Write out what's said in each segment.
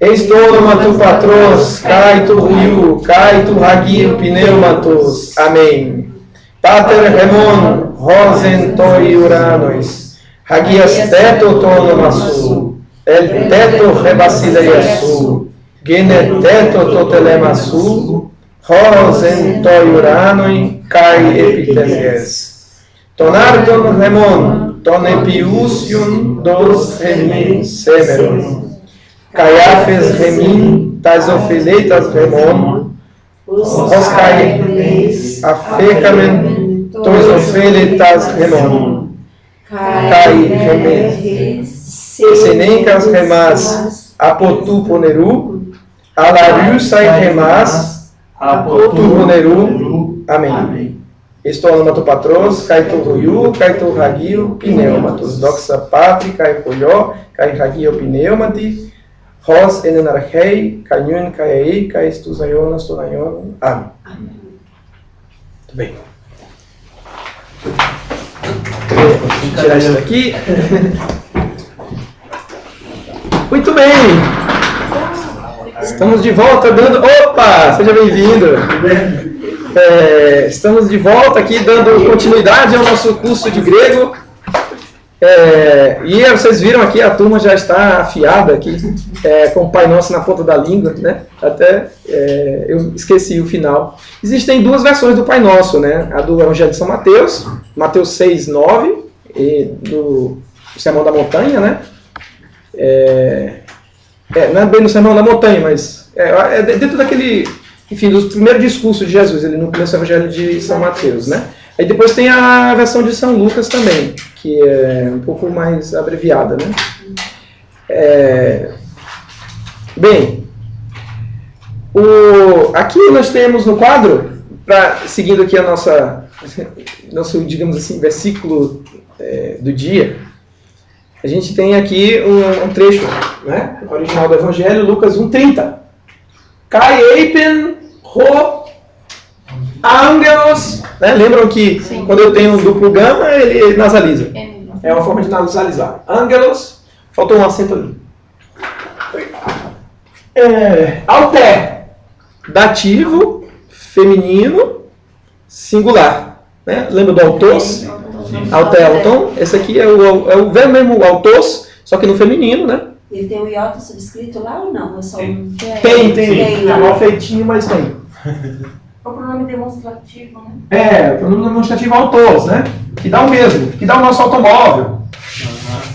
Estonomato patros, caito ruiu, caito hagio pneumatos. Amém. Pater remon, rosen toi uranois, hagias teto tonomasu, el teto rebasideiasu, gene teto totelemasu, rosen toi uranoi, kai epitesies. Tonardon remon, ton epiusium dos remin semerum. Caiafes remin, tas ofileitas remon, os afecamen, tos ofileitas remon, cai remen, senencas remas, apotu poneru, alariu sai remas, apotu poneru, amém. Estonomato patros, caito ruiu, caito hagio, pneumatos, doxa patri, cai polhó, cai hagio pneumati, Ros enenarchei, canhun, caei, caestus aionas, tonaionas. Amém. Muito bem. Vou tirar isso daqui. Muito bem. Estamos de volta dando... Opa! Seja bem-vindo. Estamos de volta aqui dando continuidade ao nosso curso de grego. E vocês viram aqui, a turma já está afiada aqui, com o Pai Nosso na ponta da língua, né? Até eu esqueci o final. Existem duas versões do Pai Nosso, né? A do Evangelho de São Mateus, Mateus 6, 9, e do Sermão da Montanha, né? Não é bem no Sermão da Montanha, mas dentro daquele, enfim, do primeiro discurso de Jesus, ele no começo do Evangelho de São Mateus, né? Aí depois tem a versão de São Lucas também, que é um pouco mais abreviada, né? Bem, aqui nós temos no quadro, seguindo aqui a nosso, digamos assim, versículo do dia, a gente tem aqui um trecho, né? Original do Evangelho, Lucas 1:30. Kai eipen ho Angelos, né? Lembram que sim, quando eu tenho um duplo gama, ele nasaliza. É uma forma de nasalizar. Angelos, faltou um acento ali. Alter, dativo, feminino, singular. Né? Lembra do autos? Alter, auton. Esse aqui é o verbo mesmo, autos, só que no feminino, né? Ele tem o iota subscrito lá ou não? Tem. É mal feitinho, mas tem. O pronome demonstrativo, né? O pronome demonstrativo autos, né? Que dá o mesmo, que dá o nosso automóvel.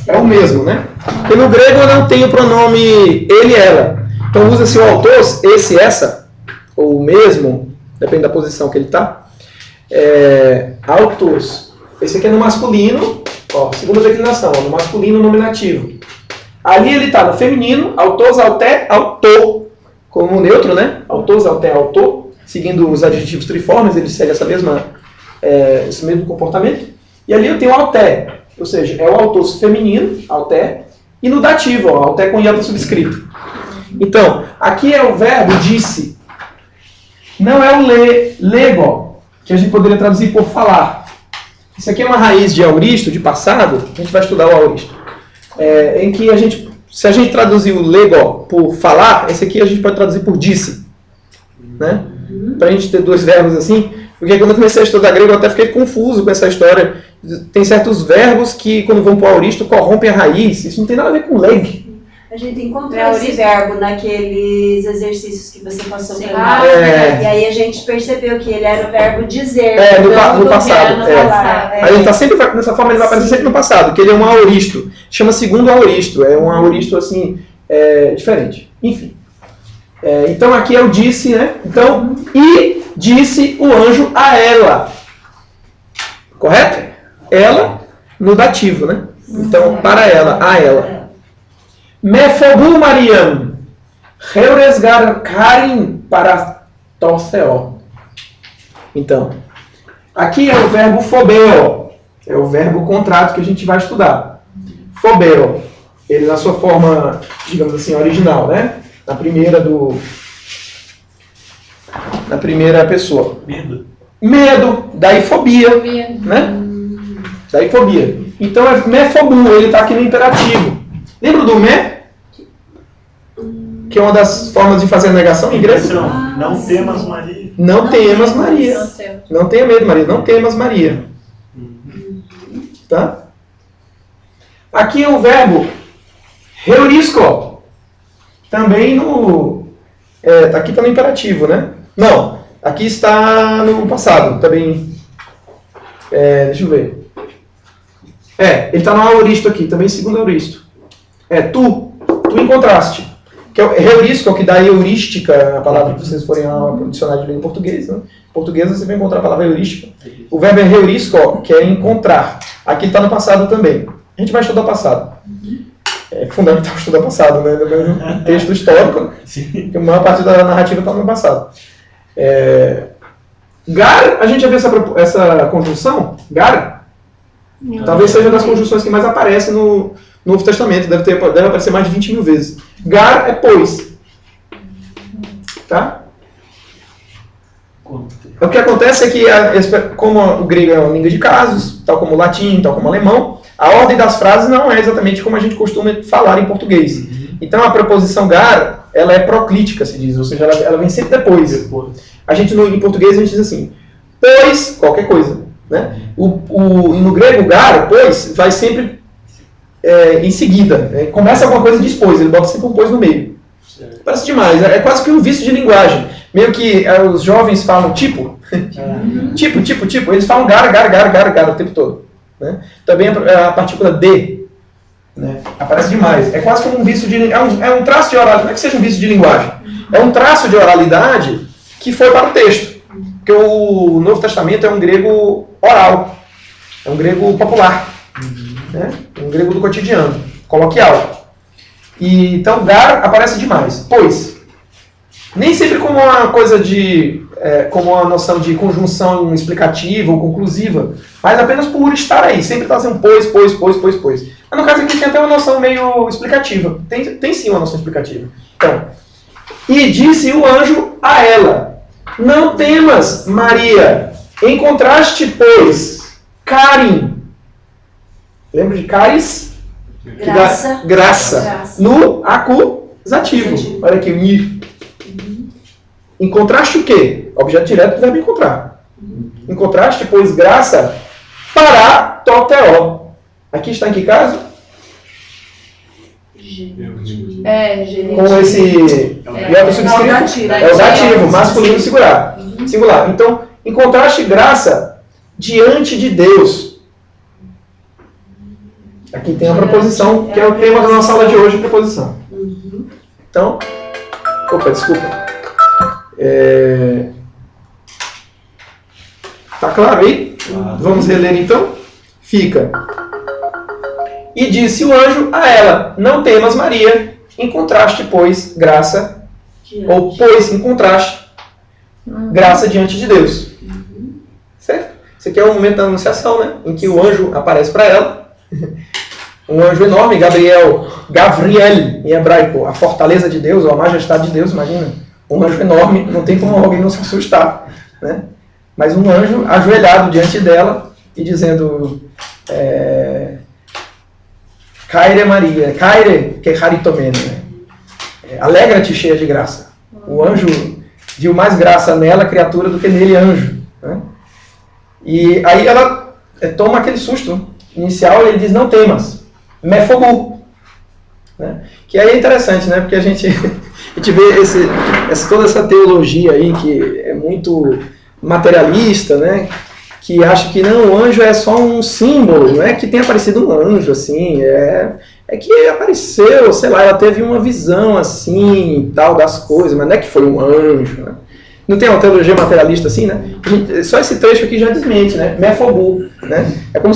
É o mesmo, né? Porque no grego não tem o pronome ele, ela. Então usa-se o autos, esse, essa, ou o mesmo, depende da posição que ele está. Autos. Esse aqui é no masculino, ó, segunda declinação, ó, no masculino nominativo. Ali ele está no feminino, autos, auté, autor, como neutro, né? Autos, auté, autor. Seguindo os adjetivos triformes, ele segue esse mesmo comportamento. E ali eu tenho o auté, ou seja, é o autos feminino, auté, e no dativo, ó, auté com iota subscrito. Então, aqui é o verbo disse. Não é o lego, que a gente poderia traduzir por falar. Isso aqui é uma raiz de auristo, de passado, a gente vai estudar o auristo. Em que se a gente traduzir o lego por falar, esse aqui a gente pode traduzir por disse. Né? Para a gente ter dois verbos assim, porque quando eu comecei a estudar grego eu até fiquei confuso com essa história. Tem certos verbos que quando vão para o auristo corrompem a raiz. Isso não tem nada a ver com leg. A gente encontrou esse verbo naqueles exercícios que você passou para nós. E aí a gente percebeu que ele era o verbo dizer. No passado. Aí ele tá sempre, dessa forma ele vai aparecer sempre no passado, que ele é um auristo. Chama segundo auristo. É um auristo assim, diferente. Enfim. Então aqui eu disse, né? Então, e disse o anjo a ela. Correto? Ela no dativo, né? Então, para ela, a ela. Mefobu Mariam, Heuresgar Karim para Tosseo. Então, aqui é o verbo phobeo, é o verbo contrato que a gente vai estudar. Phobeo, ele na sua forma, digamos assim, original, né? Na primeira pessoa. Medo, daí fobia, né? Daí fobia. Então é mefobu, ele está aqui no imperativo. Lembra do me? Que que é uma das formas de fazer a negação em grego. Não temas Maria. Não temas Maria. Não tenha medo, Maria. Não temas Maria. Tá? Aqui é o verbo heurisko. Também no... aqui está no imperativo, né? Não. Aqui está no passado. Também... deixa eu ver. Ele está no aoristo aqui. Também segundo aoristo. Tu encontraste. Que é o heurisko, que dá heurística, a palavra que vocês forem ao dicionário de língua em português, né? Em português você vai encontrar a palavra heurística. O verbo é heurisko, que é encontrar. Aqui está no passado também. A gente vai estudar o passado. É fundamental estudar o passado, né? No texto histórico, que a maior parte da narrativa está no passado. Gar, a gente já viu essa conjunção? Gar? Talvez seja das conjunções que mais aparece no Novo Testamento. Deve aparecer mais de 20 mil vezes. Gar é pois. Tá? O que acontece é que, como o grego é uma língua de casos, tal como o latim, tal como o alemão, a ordem das frases não é exatamente como a gente costuma falar em português. Então a preposição gar, ela é proclítica, se diz, ou seja, ela vem sempre depois. Em português a gente diz assim, pois, qualquer coisa. Né? No grego, gar, pois, vai sempre em seguida. Começa alguma coisa e diz pois, ele bota sempre um pois no meio. Parece demais, é quase que um vício de linguagem. Meio que os jovens falam tipo. tipo, eles falam gar o tempo todo. Né? Também a partícula de, né? Aparece demais. É quase como um vício de é um traço de oralidade, não é que seja um vício de linguagem. É um traço de oralidade que foi para o texto. Porque o Novo Testamento é um grego oral. É um grego popular. Né? Um grego do cotidiano, coloquial. E, então, gar aparece demais. Pois, nem sempre como uma coisa de... como uma noção de conjunção explicativa ou conclusiva, mas apenas por estar aí. Sempre está sendo pois. Mas no caso aqui tem até uma noção meio explicativa. Tem sim uma noção explicativa. Então, e disse o anjo a ela, não temas, Maria, encontraste, pois, carim. Lembra de caris? Graça. No acusativo. Olha aqui, o ni. Encontraste o quê? Objeto direto do verbo encontrar. Encontraste, pois, graça para toteó. Aqui está em que caso? Com esse... É o dativo, masculino singular. Então, encontraste graça diante de Deus. Aqui tem a preposição, que é o tema da nossa aula de hoje, preposição. Então, desculpa. Tá claro aí? Vamos reler então? Fica. E disse o anjo a ela, não temas, Maria, encontraste, pois, graça, ou pois, encontraste graça diante de Deus. Certo? Esse aqui é o momento da anunciação, né? Em que o anjo aparece para ela. Um anjo enorme, Gavriel, em hebraico, a fortaleza de Deus, ou a majestade de Deus, imagina. Um anjo enorme, não tem como alguém não se assustar. Né? Mas um anjo ajoelhado diante dela e dizendo... Caire Maria, Caire que haritomene, né? Alegra-te cheia de graça. O anjo viu mais graça nela, criatura, do que nele, anjo. Né? E aí ela toma aquele susto inicial e ele diz, não temas, mefobu. Né? Que aí é interessante, né? Porque a gente vê toda essa teologia aí que é muito materialista, né? Que acha que não, o anjo é só um símbolo, não é que tenha aparecido um anjo, assim, é que apareceu, sei lá, ela teve uma visão, assim, tal, das coisas, mas não é que foi um anjo, né? Não tem uma teologia materialista assim, né? Só esse trecho aqui já desmente, né? Mefobu, né? É como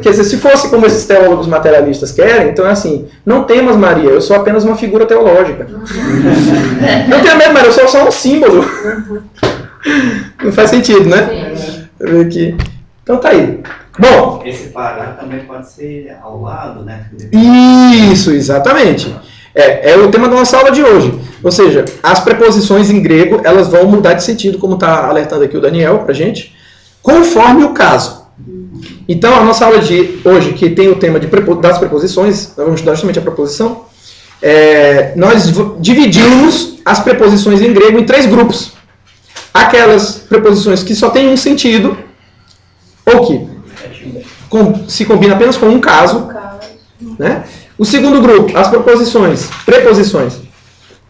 quer dizer, se fosse como esses teólogos materialistas querem, então é assim, não temas, Maria, eu sou apenas uma figura teológica. Não tenha medo, Maria, eu sou só um símbolo. Não faz sentido, né? Aqui. Então tá aí. Bom. Esse parar também pode ser ao lado, né? Isso, exatamente. É o tema da nossa aula de hoje. Ou seja, as preposições em grego, elas vão mudar de sentido, como está alertando aqui o Daniel pra gente, conforme o caso. Então, a nossa aula de hoje, que tem o tema das preposições, nós vamos estudar justamente a preposição, nós dividimos as preposições em grego em 3 grupos. Aquelas preposições que só têm um sentido, ou que se combina apenas com um caso. Né? O segundo grupo, as preposições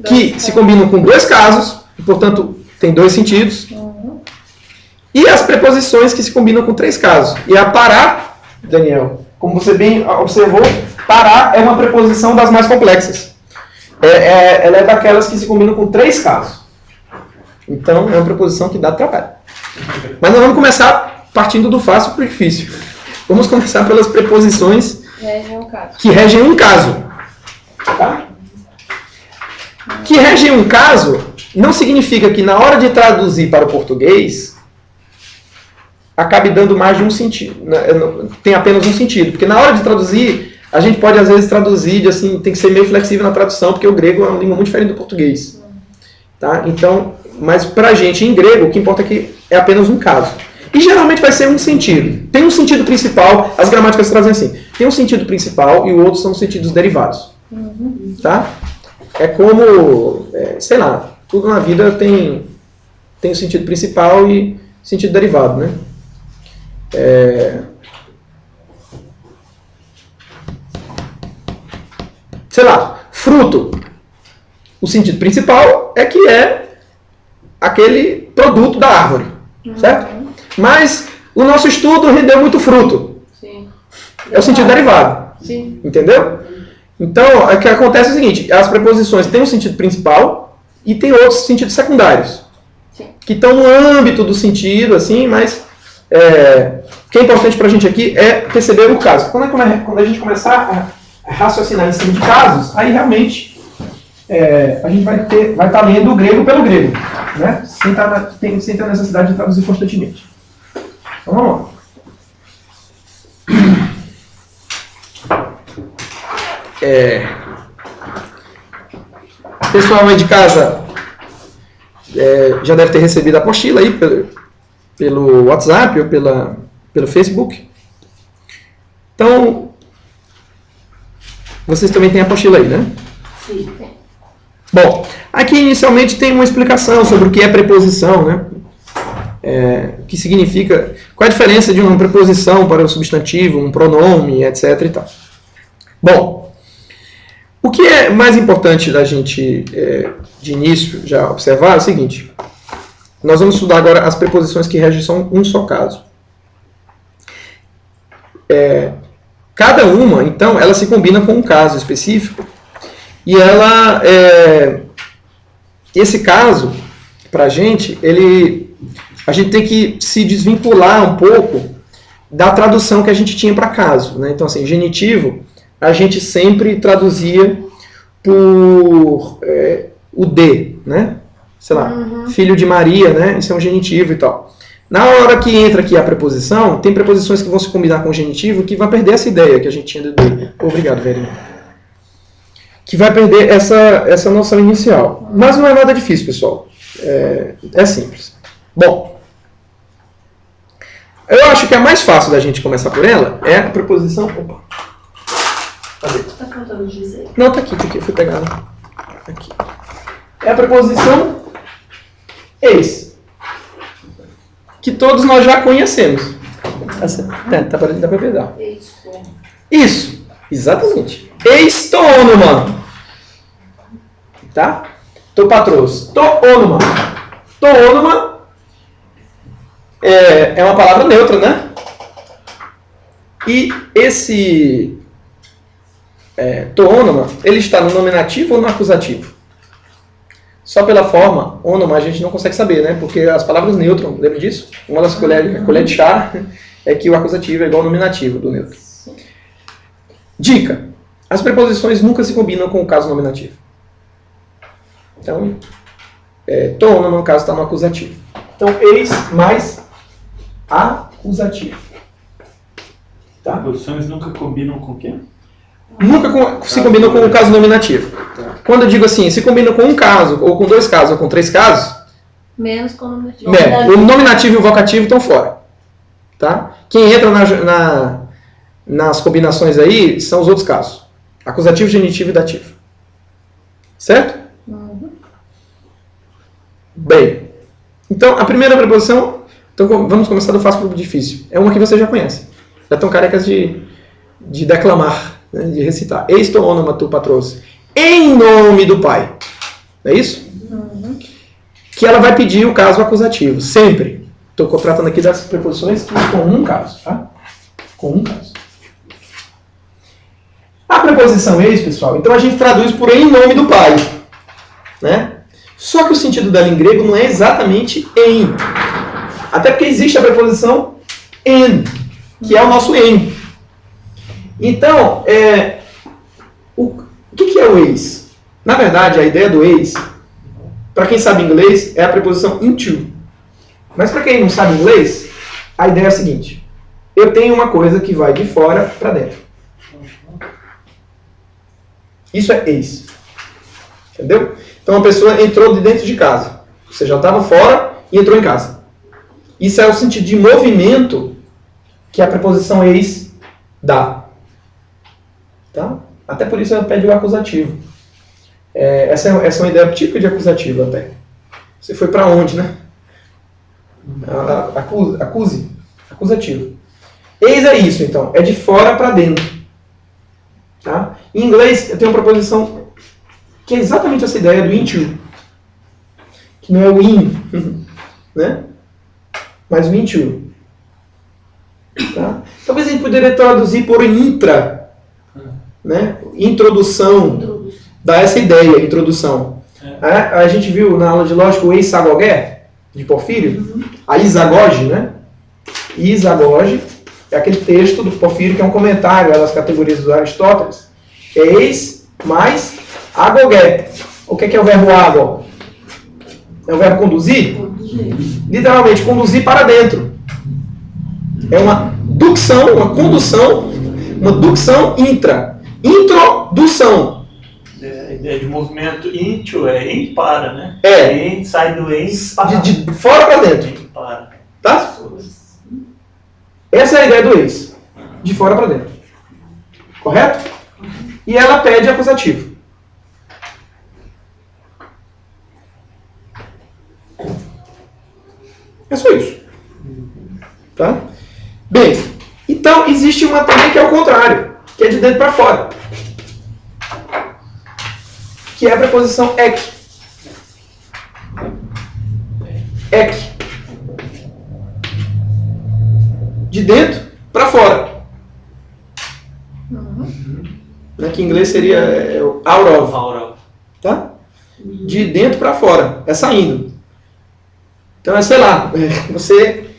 que se combinam com 2 casos, e, portanto, tem 2 sentidos. E as preposições que se combinam com 3 casos. E a parar, Daniel, como você bem observou, parar é uma preposição das mais complexas. Ela é daquelas que se combinam com 3 casos. Então, é uma preposição que dá trabalho. Mas nós vamos começar partindo do fácil para o difícil. Vamos começar pelas preposições que regem um caso. Tá? Que regem um caso não significa que na hora de traduzir para o português acabe dando mais de um sentido. Tem apenas um sentido. Porque na hora de traduzir, a gente pode às vezes traduzir, assim, tem que ser meio flexível na tradução, porque o grego é uma língua muito diferente do português. Tá? Então, mas para a gente, em grego, o que importa é que é apenas um caso. E geralmente vai ser um sentido. Tem um sentido principal, as gramáticas trazem assim. Tem um sentido principal e o outro são sentidos derivados. Tá? É como, sei lá, tudo na vida tem o sentido principal e sentido derivado, né? Sei lá, fruto. O sentido principal é que é aquele produto da árvore, certo? Mas o nosso estudo rendeu muito fruto. Sim. É o sentido derivado. Sim. Entendeu? Então, o que acontece é o seguinte, as preposições têm um sentido principal e tem outros sentidos secundários. Sim. Que estão no âmbito do sentido, assim, mas o que é importante para a gente aqui é perceber o caso. Quando a gente começar a raciocinar em cima de casos, aí realmente a gente vai estar lendo o grego pelo grego, né? Sem ter a necessidade de traduzir constantemente. Então vamos lá. Pessoal aí de casa já deve ter recebido a apostila aí pelo WhatsApp ou pelo Facebook. Então, vocês também têm a apostila aí, né? Sim. Bom, aqui inicialmente tem uma explicação sobre o que é preposição, né? O que significa, qual a diferença de uma preposição para um substantivo, um pronome, etc. e tal. Bom, o que é mais importante da gente, de início, já observar é o seguinte. Nós vamos estudar agora as preposições que regem só um só caso. Cada uma, então, ela se combina com um caso específico e esse caso, para a gente tem que se desvincular um pouco da tradução que a gente tinha para caso, né? Então, assim, genitivo, a gente sempre traduzia por o de, né? Sei lá, filho de Maria, né? Isso é um genitivo e tal. Na hora que entra aqui a preposição, tem preposições que vão se combinar com o genitivo que vai perder essa ideia que a gente tinha do de. Obrigado, velho. Que vai perder essa noção inicial. Mas não é nada difícil, pessoal. É simples. Bom, eu acho que a mais fácil da gente começar por ela é a preposição... Opa. Cadê? Tá faltando dizer? Não, tá aqui. Eu fui pegar aqui. É a preposição eis. Que todos nós já conhecemos. Tá para pegar. Isso, exatamente. Eis-to-ônuma. Tá? To-patros. To-ônuma. To-ônuma é uma palavra neutra, né? E esse to-ônuma, ele está no nominativo ou no acusativo? Só pela forma, ônuma, a gente não consegue saber, né? Porque as palavras neutro, lembra disso? Uma das colheres de chá é que o acusativo é igual ao nominativo do neutro. Dica. As preposições nunca se combinam com o caso nominativo. Então, to-ônuma, no caso, está no acusativo. Então, eis mais acusativo. Tá? As preposições nunca combinam com o quê? Nunca se combinam com o caso nominativo. Tá. Quando eu digo assim, se combina com um caso, ou com 2 casos, ou com 3 casos... Menos com o nominativo. O nominativo e o vocativo estão fora. Tá? Quem entra nas combinações aí são os outros casos. Acusativo, genitivo e dativo. Certo? Bem, então a primeira preposição, então vamos começar do fácil para o difícil. É uma que você já conhece. Já estão carecas de declamar, né, de recitar. Esto onomatu patros. Em nome do pai. Não é isso? Que ela vai pedir o caso acusativo. Sempre. Estou tratando aqui das preposições com um caso. Tá? Com um caso. A preposição eis, pessoal, então a gente traduz por em nome do pai. Né? Só que o sentido dela em grego não é exatamente em. Até porque existe a preposição en, que é o nosso em. Então, o que é o eis? Na verdade, a ideia do eis, para quem sabe inglês, é a preposição into. Mas para quem não sabe inglês, a ideia é a seguinte. Eu tenho uma coisa que vai de fora para dentro. Isso é eis. Entendeu? Então, a pessoa entrou de dentro de casa. Você já estava fora e entrou em casa. Isso é o sentido de movimento que a preposição eis dá. Tá? Até por isso ela pede o acusativo. Essa é uma ideia típica de acusativo até. Você foi para onde, né? Acuse. Acusativo. Eis é isso, então. É de fora para dentro. Tá? Em inglês, eu tenho uma preposição que é exatamente essa ideia do into. Que não é o in, né? Mas o into. Tá? Talvez a gente poderia traduzir por intra. Né? Introdução. Dá essa ideia, introdução. A gente viu na aula de lógica o eisagogé, de Porfírio. A isagoge, né? Isagoge é aquele texto do Porfírio que é um comentário das categorias dos Aristóteles. É eis mais agogé. O que é o verbo ago? É o verbo conduzir? Literalmente, conduzir para dentro. É uma ducção, uma condução, uma ducção intra. Introdução. A ideia de movimento into é em para, né? É. Em, sai do em para. De fora para dentro. Em para. Tá? Essa é a ideia do eis. De fora para dentro. Correto? E ela pede acusativo. É só isso. Tá? Bem, então existe uma também que é o contrário, que é de dentro para fora. Que é a preposição ek. Ek. De dentro para fora. Que em inglês seria out of. Tá? De dentro para fora. É saindo. Então, sei lá, você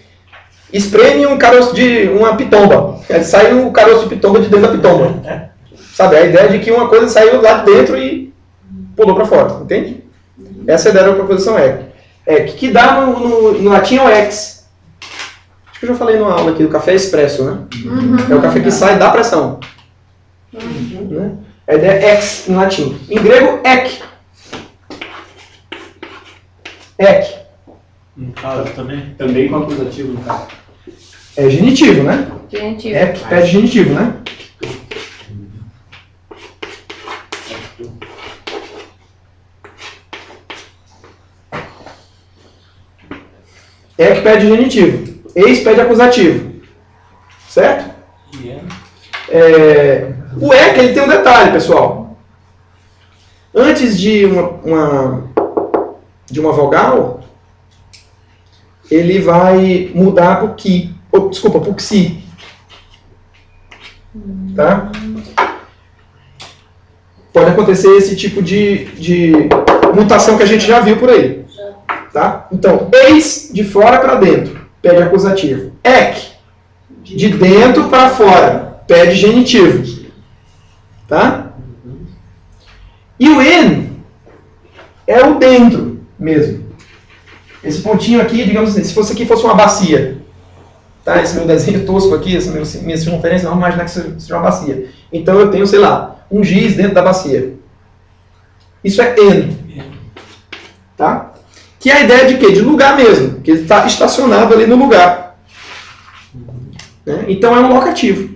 espreme um caroço de uma pitomba. Sai o caroço de pitomba de dentro da pitomba. Sabe? A ideia de que uma coisa saiu lá de dentro e pulou para fora. Entende? Essa é a ideia da preposição ek. Que dá no latim o ex. Acho que eu já falei numa aula aqui do café expresso, né? É o café que sai da pressão. Né? A ideia é ex em latim. Em grego, ek. Ek. No caso também? Também com acusativo, no caso. É genitivo, né? Genitivo. Ek pede genitivo, né? Ek pede genitivo. Eis pede acusativo. Certo? O ek ele tem um detalhe, pessoal. Antes de uma vogal, ele vai mudar para o ki. Desculpa, para o xi. Tá? Pode acontecer esse tipo de mutação que a gente já viu por aí. Tá? Então, eis de fora para dentro, pede acusativo. Ek, de dentro para fora, pede genitivo. Tá? E o en é o dentro mesmo. Esse pontinho aqui, digamos assim, se aqui fosse uma bacia, tá? Esse meu desenho tosco aqui, minha circunferência, vamos imaginar que seja uma bacia. Então eu tenho, sei lá, um giz dentro da bacia. Isso é en. Tá? Que é a ideia de quê? De lugar mesmo, que ele está estacionado ali no lugar. Né? Então é um locativo.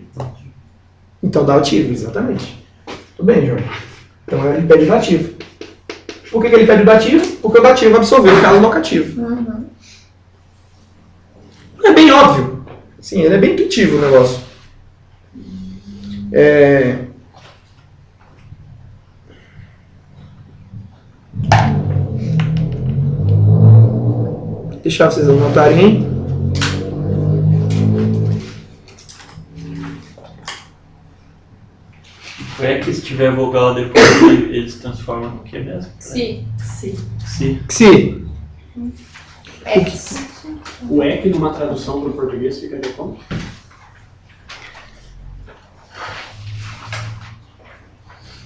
Então dá ativo, exatamente. Tudo bem, Jorge. Então ele pede dativo. Por que ele pede o dativo? Porque o dativo absorveu o caso locativo. É bem óbvio. Sim, ele é bem intuitivo o negócio. Deixar vocês anotarem, hein? É que se tiver vogal depois, eles transformam no que mesmo? Si. Si. Ex. O EC numa tradução para o português fica de como?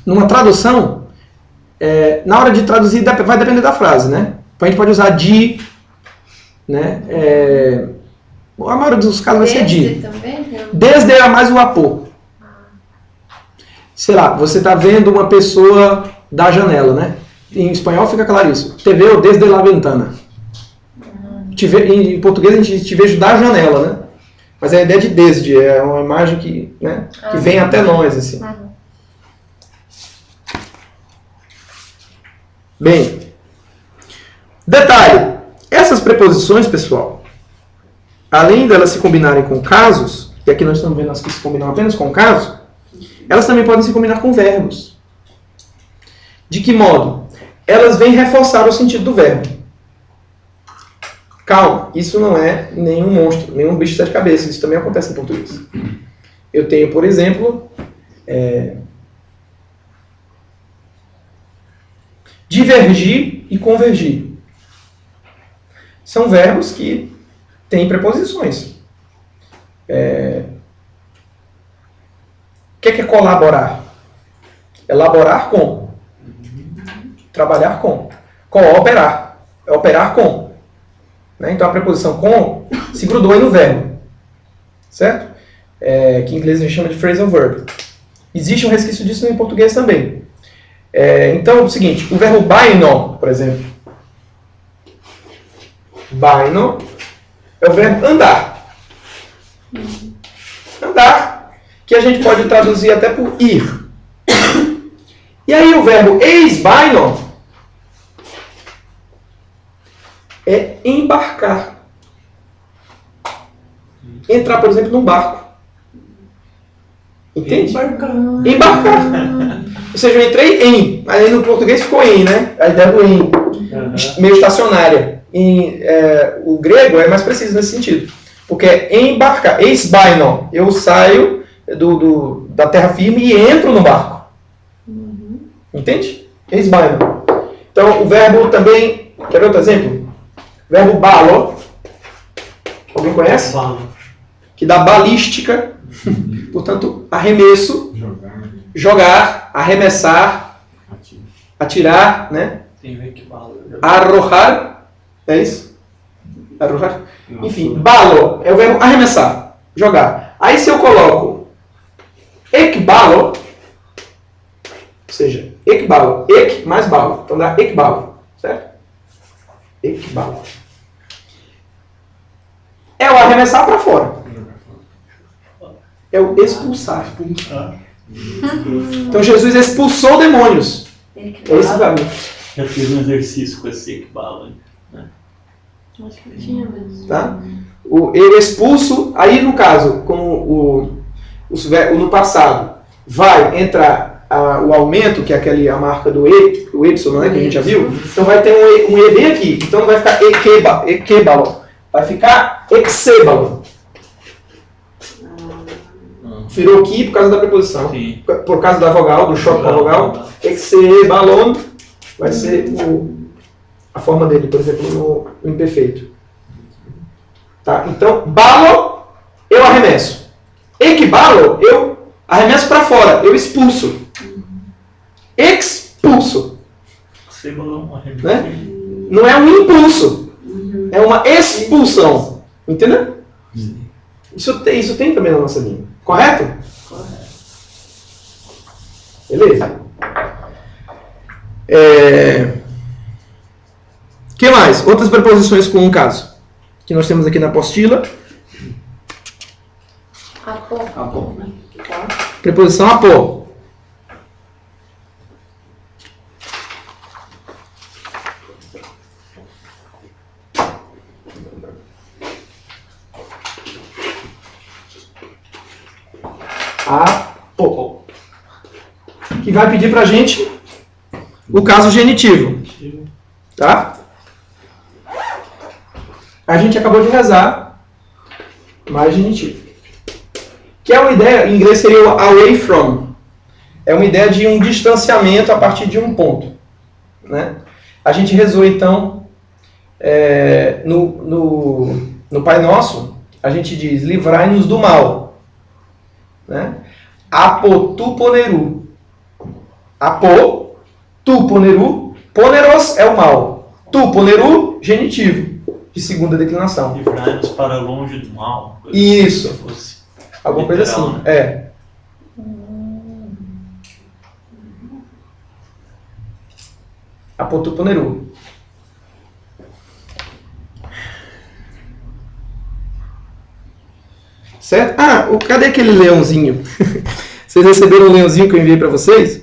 Numa tradução, na hora de traduzir vai depender da frase, né? A gente pode usar de, né? A maioria dos casos vai ser de. Também? Desde é mais o apô. Sei lá, você está vendo uma pessoa da janela, né? Em espanhol fica claro isso. Te veo desde la ventana. Em português a gente te vejo da janela, né? Mas a ideia de desde é uma imagem que, né, que vem até nós, assim. Bem, detalhe, essas preposições, pessoal, além delas se combinarem com casos, e aqui nós estamos vendo as que se combinam apenas com casos, elas também podem se combinar com verbos. De que modo? Elas vêm reforçar o sentido do verbo. Calma, isso não é nenhum monstro, nenhum bicho de sete cabeças, isso também acontece em português. Eu tenho, por exemplo, divergir e convergir. São verbos que têm preposições. O que é colaborar? Elaborar com. Trabalhar com. Cooperar. É operar com. Né? Então a preposição com se grudou aí no verbo. Certo? Que em inglês a gente chama de phrasal verb. Existe um resquício disso em português também. Então é o seguinte, o verbo baino, por exemplo. Baino é o verbo andar. Andar, que a gente pode traduzir até por ir. E aí o verbo eis-baino é embarcar. Entrar, por exemplo, num barco. Entende? Embarcar. Ou seja, eu entrei em. Aí no português ficou em, né? A ideia do em. Meio estacionária. O grego é mais preciso nesse sentido. Porque é embarcar. Eis-baino. Eu saio da terra firme e entro no barco. Entende? Eis-baino. Então, o verbo também... Quer ver outro exemplo? O verbo balo. Alguém conhece? Balo. Que dá balística. Portanto, arremesso. Jogar. Arremessar. Atirar. Né? Tem ver que balo. Arrojar. É isso? Arrojar. Enfim, balo é o verbo arremessar. Jogar. Aí se eu coloco ekbalo, ou seja, ekbalo, ek mais balo, então dá ekbalo, certo? Ekbalo. É o arremessar para fora. É o expulsar. Então Jesus expulsou demônios. É esse verbo. Já fiz um exercício com esse ekbalo. Acho que tinha mesmo. Tá? Eu expulso, aí no caso, como no passado, vai entrar o aumento, que é a marca do E, o Y, né, que a gente já viu. Então vai ter um ED aqui. Então não vai ficar ekebalo. Vai ficar exebalo. Virou aqui por causa da preposição. Sim. Por causa da vogal, do choque da vogal. Exebalon vai ser a forma dele, por exemplo, no imperfeito. Tá? Então, balo, eu arremesso. Ekbalo, eu arremesso para fora, eu expulso. Expulso. Né? Não é um impulso, é uma expulsão. Entendeu? Isso tem também na nossa língua. Correto? Correto. Beleza. Que mais? Outras preposições com um caso. Que nós temos aqui na apostila. Apó. Preposição apó. apo. Que vai pedir pra gente o caso genitivo. Tá? A gente acabou de rezar mais genitivo. Que é uma ideia, em inglês seria o away from. É uma ideia de um distanciamento a partir de um ponto. Né? A gente rezou então, no Pai Nosso, a gente diz, livrai-nos do mal. Né? Apo tu poneru. Apo, tu poneru, poneros é o mal. Tu poneru, genitivo, de segunda declinação. Livrai-nos para longe do mal. Isso. Se fosse Alguma coisa literal, assim. né? Apo tu poneru. Certo? Ah, cadê aquele leãozinho? Vocês receberam o leãozinho que eu enviei para vocês?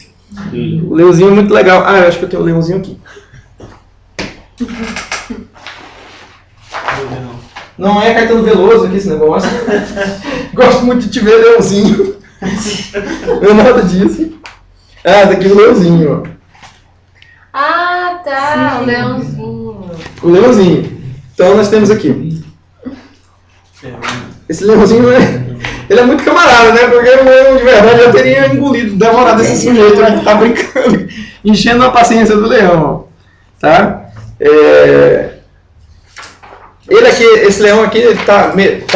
O leãozinho é muito legal. Ah, eu acho que eu tenho o leãozinho aqui. Não é Caetano Veloso aqui esse negócio. Gosto muito de te ver, leãozinho. Não é nada disso. Ah, daqui o leãozinho, ó. Ah, tá, Sim. o leãozinho. O leãozinho. Então nós temos aqui. Esse leãozinho ele é muito camarada, né? Porque o leão de verdade já teria engolido, devorado esse sujeito que tá brincando, enchendo a paciência do leão, ó. Tá? Ele aqui, esse leão aqui, ele tá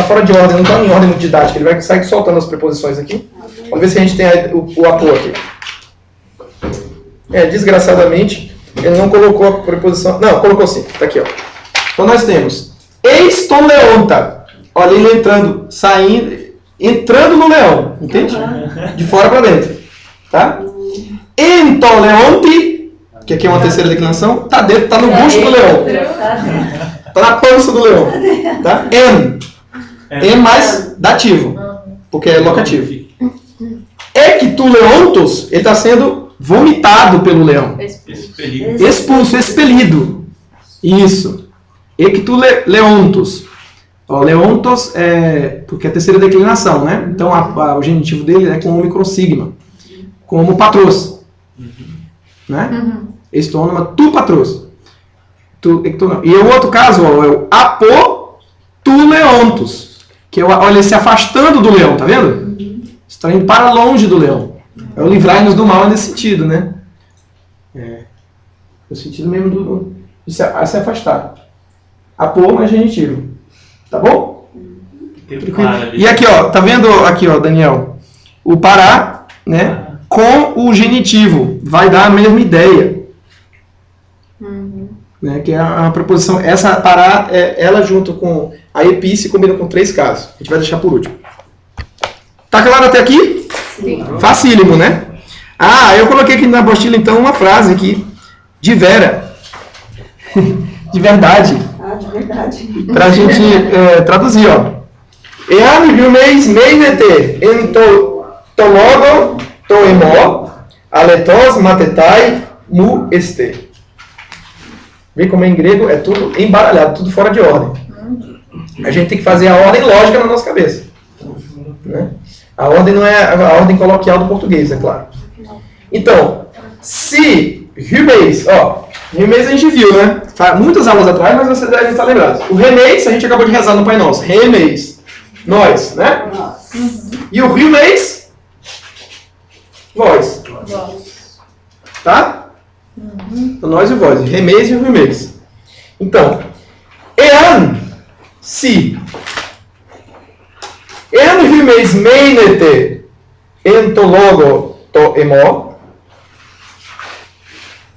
fora de ordem, não tá em ordem muito didática. Ele vai sair soltando as preposições aqui. Vamos ver se a gente tem o apo aqui. Desgraçadamente, ele não colocou a preposição. Não, colocou sim. Tá aqui, ó. Então nós temos eis ton leonta. Olha ele entrando no leão, entende? De fora para dentro, tá? Ento leonte, que aqui é uma terceira declinação, tá dentro, tá no bucho do leão. Tá na pança do leão, tá? En mais dativo, porque é locativo. Ectu leontos, ele está sendo vomitado pelo leão. Expulso, expelido. Isso. Ectu leontos. Ó, leontos porque é a terceira declinação, né? Então o genitivo dele é com o microsigma, como patros. Né? Estônoma, tu patros. E o outro caso, ó, é o apo tu leontos, que é olha, ele se afastando do leão, tá vendo? Está indo para longe do leão. É o livrai-nos do mal nesse sentido, né? No sentido mesmo de se afastar. Apo, mas genitivo. Tá bom? E aqui, ó, tá vendo aqui, ó, Daniel? O pará, né? Com o genitivo. Vai dar a mesma ideia. Né, que é a preposição, essa pará, ela junto com a epíce combina com 3 casos. A gente vai deixar por último. Tá claro até aqui? Sim. Facílimo, né? Ah, eu coloquei aqui na apostila então uma frase aqui, de vera. De verdade. Ah, de verdade. Pra gente traduzir, ó. Ean humeis meinete entologo toemo aletos matetai mu este. Vê como é em grego, é tudo embaralhado, tudo fora de ordem. A gente tem que fazer a ordem lógica na nossa cabeça. Né? A ordem não é a ordem coloquial do português, é claro. Então, se humeis, humeis a gente viu, né? Muitas aulas atrás, mas vocês devem estar lembrados. O remeis, a gente acabou de rezar no Pai Nosso. Remeis, nós, né? E o humeis, vós. Tá? Então, nós e vós, remeis e humeis. Então, ean, se. Ean humeis meinete entologo to emo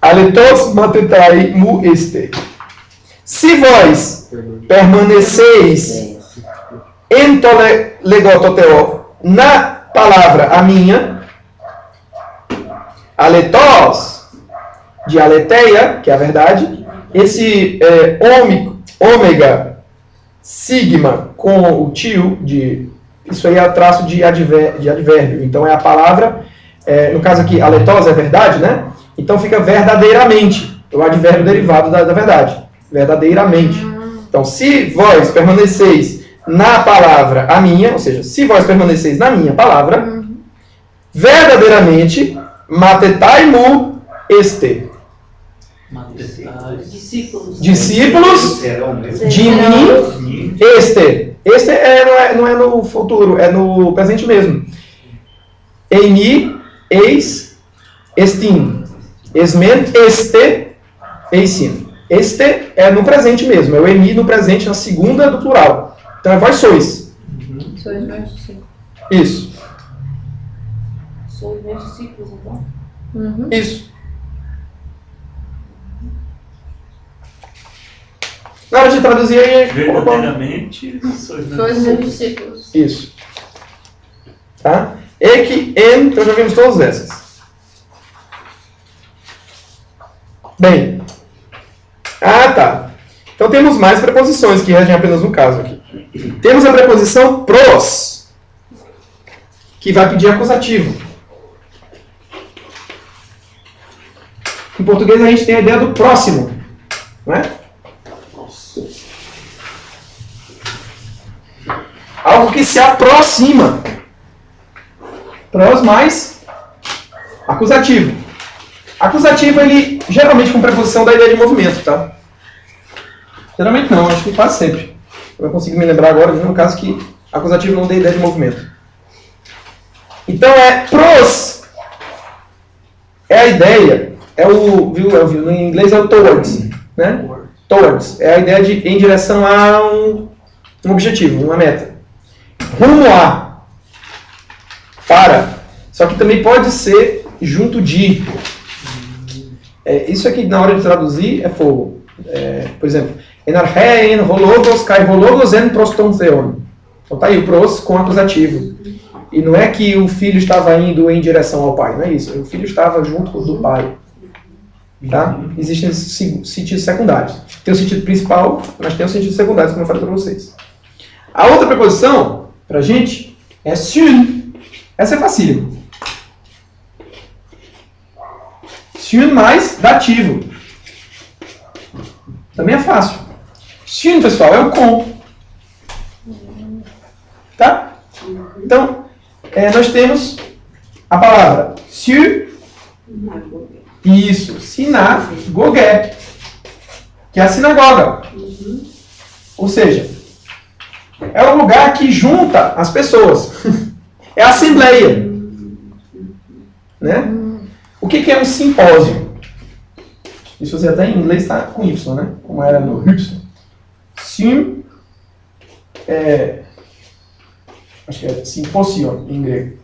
aletos matetai mu este. Se vós permaneceis entolegototeo na palavra a minha, aletos de aletheia, que é a verdade, esse ômega, sigma, com o tio, isso aí é traço de advérbio. Então é a palavra, no caso aqui, aletos é verdade, né? Então fica verdadeiramente, o advérbio derivado da verdade, verdadeiramente. Então, se vós permaneceis na palavra a minha, ou seja, se vós permaneceis na minha palavra, Verdadeiramente, matetai mu este. Discípulos de mim este. Este não é no futuro, é no presente mesmo. Em mim, eis, estim. Esmen, este, eisin. Este é no presente mesmo, é o emi no presente, na segunda do plural. Então é vós sois. Sois meus discípulos. Isso. Sois meus discípulos, então? Isso. Na hora de traduzir aí... Verdadeiramente, sois meus discípulos. Isso. Tá? Eki, en, então já vimos todas essas. Bem. Tá. Então temos mais preposições que regem apenas um caso aqui. Temos a preposição pros, que vai pedir acusativo. Em português a gente tem a ideia do próximo, não é? Algo que se aproxima. Pros mais acusativo. Acusativo, ele geralmente com preposição dá ideia de movimento, tá? Geralmente não, acho que quase sempre. Eu não consigo me lembrar agora de um caso que acusativo não dê ideia de movimento. Então pros. É a ideia, no inglês é o towards, né? Towards. É a ideia de em direção a um objetivo, uma meta. Rumo a. Para. Só que também pode ser junto de. Isso aqui na hora de traduzir é fogo. Por exemplo, enarchein rologos kai rologos en prostontheon. Então tá aí o pros com acusativo. E não é que o filho estava indo em direção ao pai, não é isso. O filho estava junto do pai. Tá? Existem sentidos secundários. Tem o sentido principal, mas tem os sentidos secundários, como eu falei para vocês. A outra preposição, pra gente, é syn. Essa é facílima. Syn mais dativo. Também é fácil. Syn, pessoal, é o com. Tá? Então, nós temos a palavra sy. Isso, sinagogé, que é a sinagoga. Ou seja, é o lugar que junta as pessoas. É a assembleia. Né? O que é um simpósio? Isso você até em inglês está com Y, né? Como era no Y. Sim. Acho que é symposion em grego.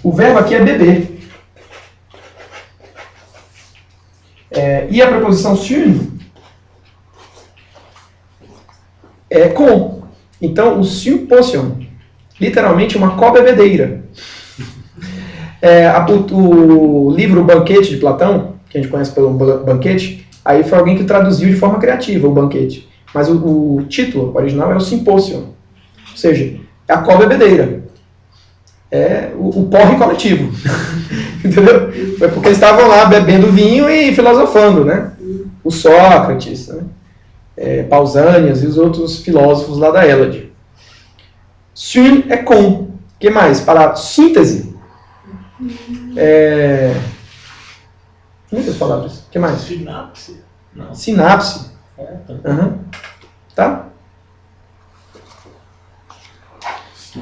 O verbo aqui é beber. E a preposição syn é com. Então, o symposion, literalmente uma co-bebedeira. O livro O Banquete de Platão, que a gente conhece pelo Banquete, aí foi alguém que traduziu de forma criativa o banquete. Mas o título original é o symposion. Ou seja, é a co-bebedeira. É o porre coletivo. Entendeu? Foi porque eles estavam lá bebendo vinho e filosofando, né? O Sócrates, né? Pausanias e os outros filósofos lá da Hélade. Syn é com. O que mais? Para síntese. Muitas palavras. O que mais? Sinapse. Não. Sinapse. Tá?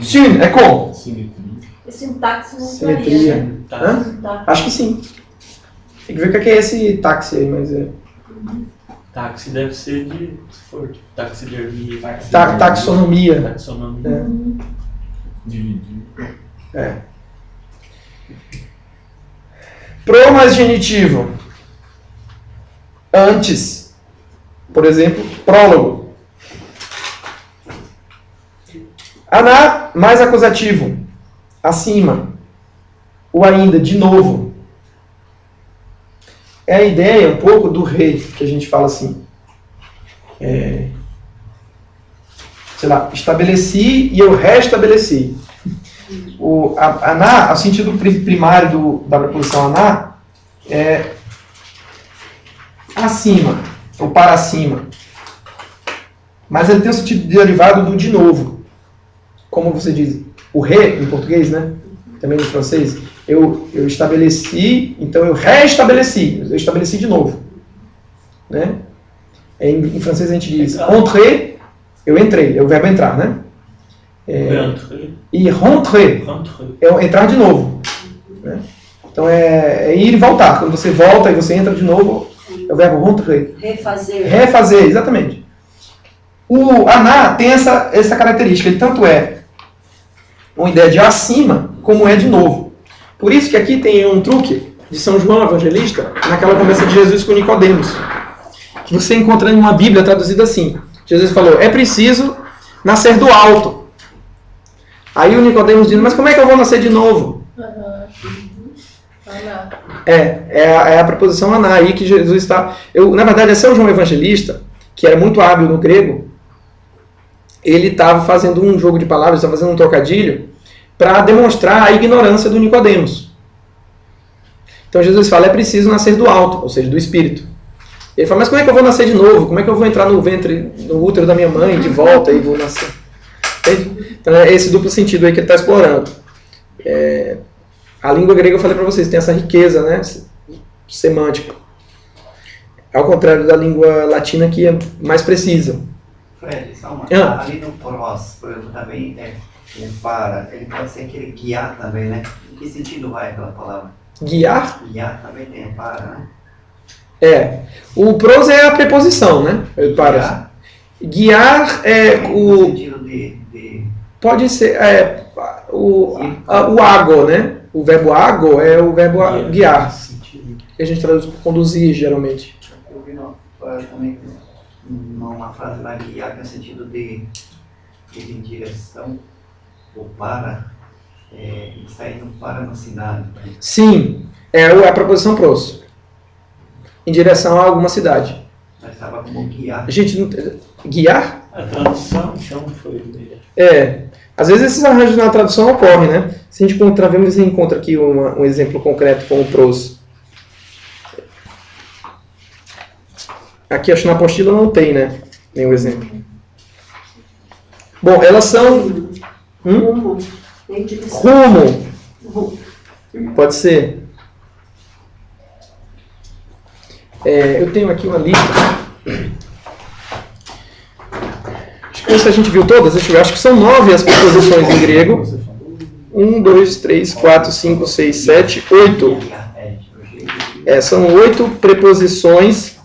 Syn é com. Sintaxe não Simetria. Acho que sim. Tem que ver o que é esse táxi aí, mas Táxi deve ser de... Se for tipo, taxidermia. Taxonomia. Taxonomia. Pro mais genitivo. Antes. Por exemplo, prólogo. Aná mais acusativo. Acima. O ainda, de novo. É a ideia um pouco do rei, que a gente fala assim. Sei lá, estabeleci e eu restabeleci. O aná, o sentido primário da preposição aná, é acima, ou para cima. Mas ele tem o sentido derivado do de novo. Como você diz, O ré, em português, né? Também em francês. Eu estabeleci, então eu restabeleci. Eu estabeleci de novo. Né? Em francês a gente diz entrer, eu entrei, é o verbo entrar, né? E rentrer, é entrar de novo. Né? Então é ir e voltar. Quando você volta e você entra de novo, é o verbo rentrer. Refazer, exatamente. O aná tem essa característica, ele tanto é uma ideia de acima, como é de novo. Por isso que aqui tem um truque de São João Evangelista, naquela conversa de Jesus com Nicodemos, que você encontra em uma Bíblia traduzida assim. Jesus falou, é preciso nascer do alto. Aí o Nicodemos diz, mas como é que eu vou nascer de novo? É a preposição aná aí que Jesus está... na verdade, é São João Evangelista, que era muito hábil no grego, ele estava fazendo um jogo de palavras, estava fazendo um trocadilho, para demonstrar a ignorância do Nicodemos. Então Jesus fala, é preciso nascer do alto, ou seja, do Espírito. Ele fala, mas como é que eu vou nascer de novo? Como é que eu vou entrar no ventre, no útero da minha mãe, de volta, e vou nascer? Entende? Então é esse duplo sentido aí que ele está explorando. A língua grega, eu falei para vocês, tem essa riqueza, né, semântica. Ao contrário da língua latina, que é mais precisa. Fred, só uma ali no prós, por exemplo, também ele pode ser aquele guiar também, né? Em que sentido vai aquela palavra? Guiar? Guiar também tem para, né? O pros é a preposição, né? Para. Guiar é o... No sentido de... Pode ser o ago, né? O verbo ago é o verbo guiar. Que a gente traduz por conduzir, geralmente. Eu vi também uma frase lá, guiar, que é no sentido de ir em direção ou para, está indo para uma cidade. Sim, é a preposição pros. Em direção a alguma cidade. Mas estava como guiar. Guiar? A tradução, então, foi... Às vezes esses arranjos na tradução ocorrem, né? Se a gente encontra aqui um exemplo concreto com o pros. Aqui, acho que na apostila não tem, né? Nenhum exemplo. Bom, elas são... Rumo. Pode ser. Eu tenho aqui uma lista. Acho que a gente viu todas. Deixa eu ver. Acho que são 9 as preposições em grego. 1, 2, 3, 4, 5, 6, 7, 8. São 8 preposições.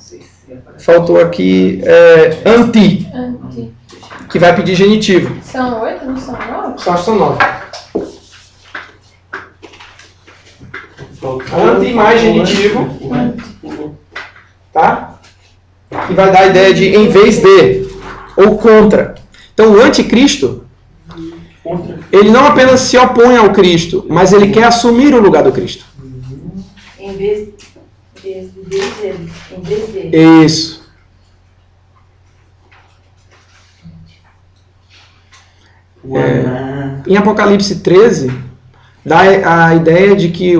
Faltou aqui anti, que vai pedir genitivo. São 8, não são 9? Acho que são 9. Anti mais genitivo. Tá? Que vai dar a ideia de em vez de ou contra. Então o anticristo, ele não apenas se opõe ao Cristo, mas ele quer assumir o lugar do Cristo. Em vez de. Isso. Em Apocalipse 13, dá a ideia de que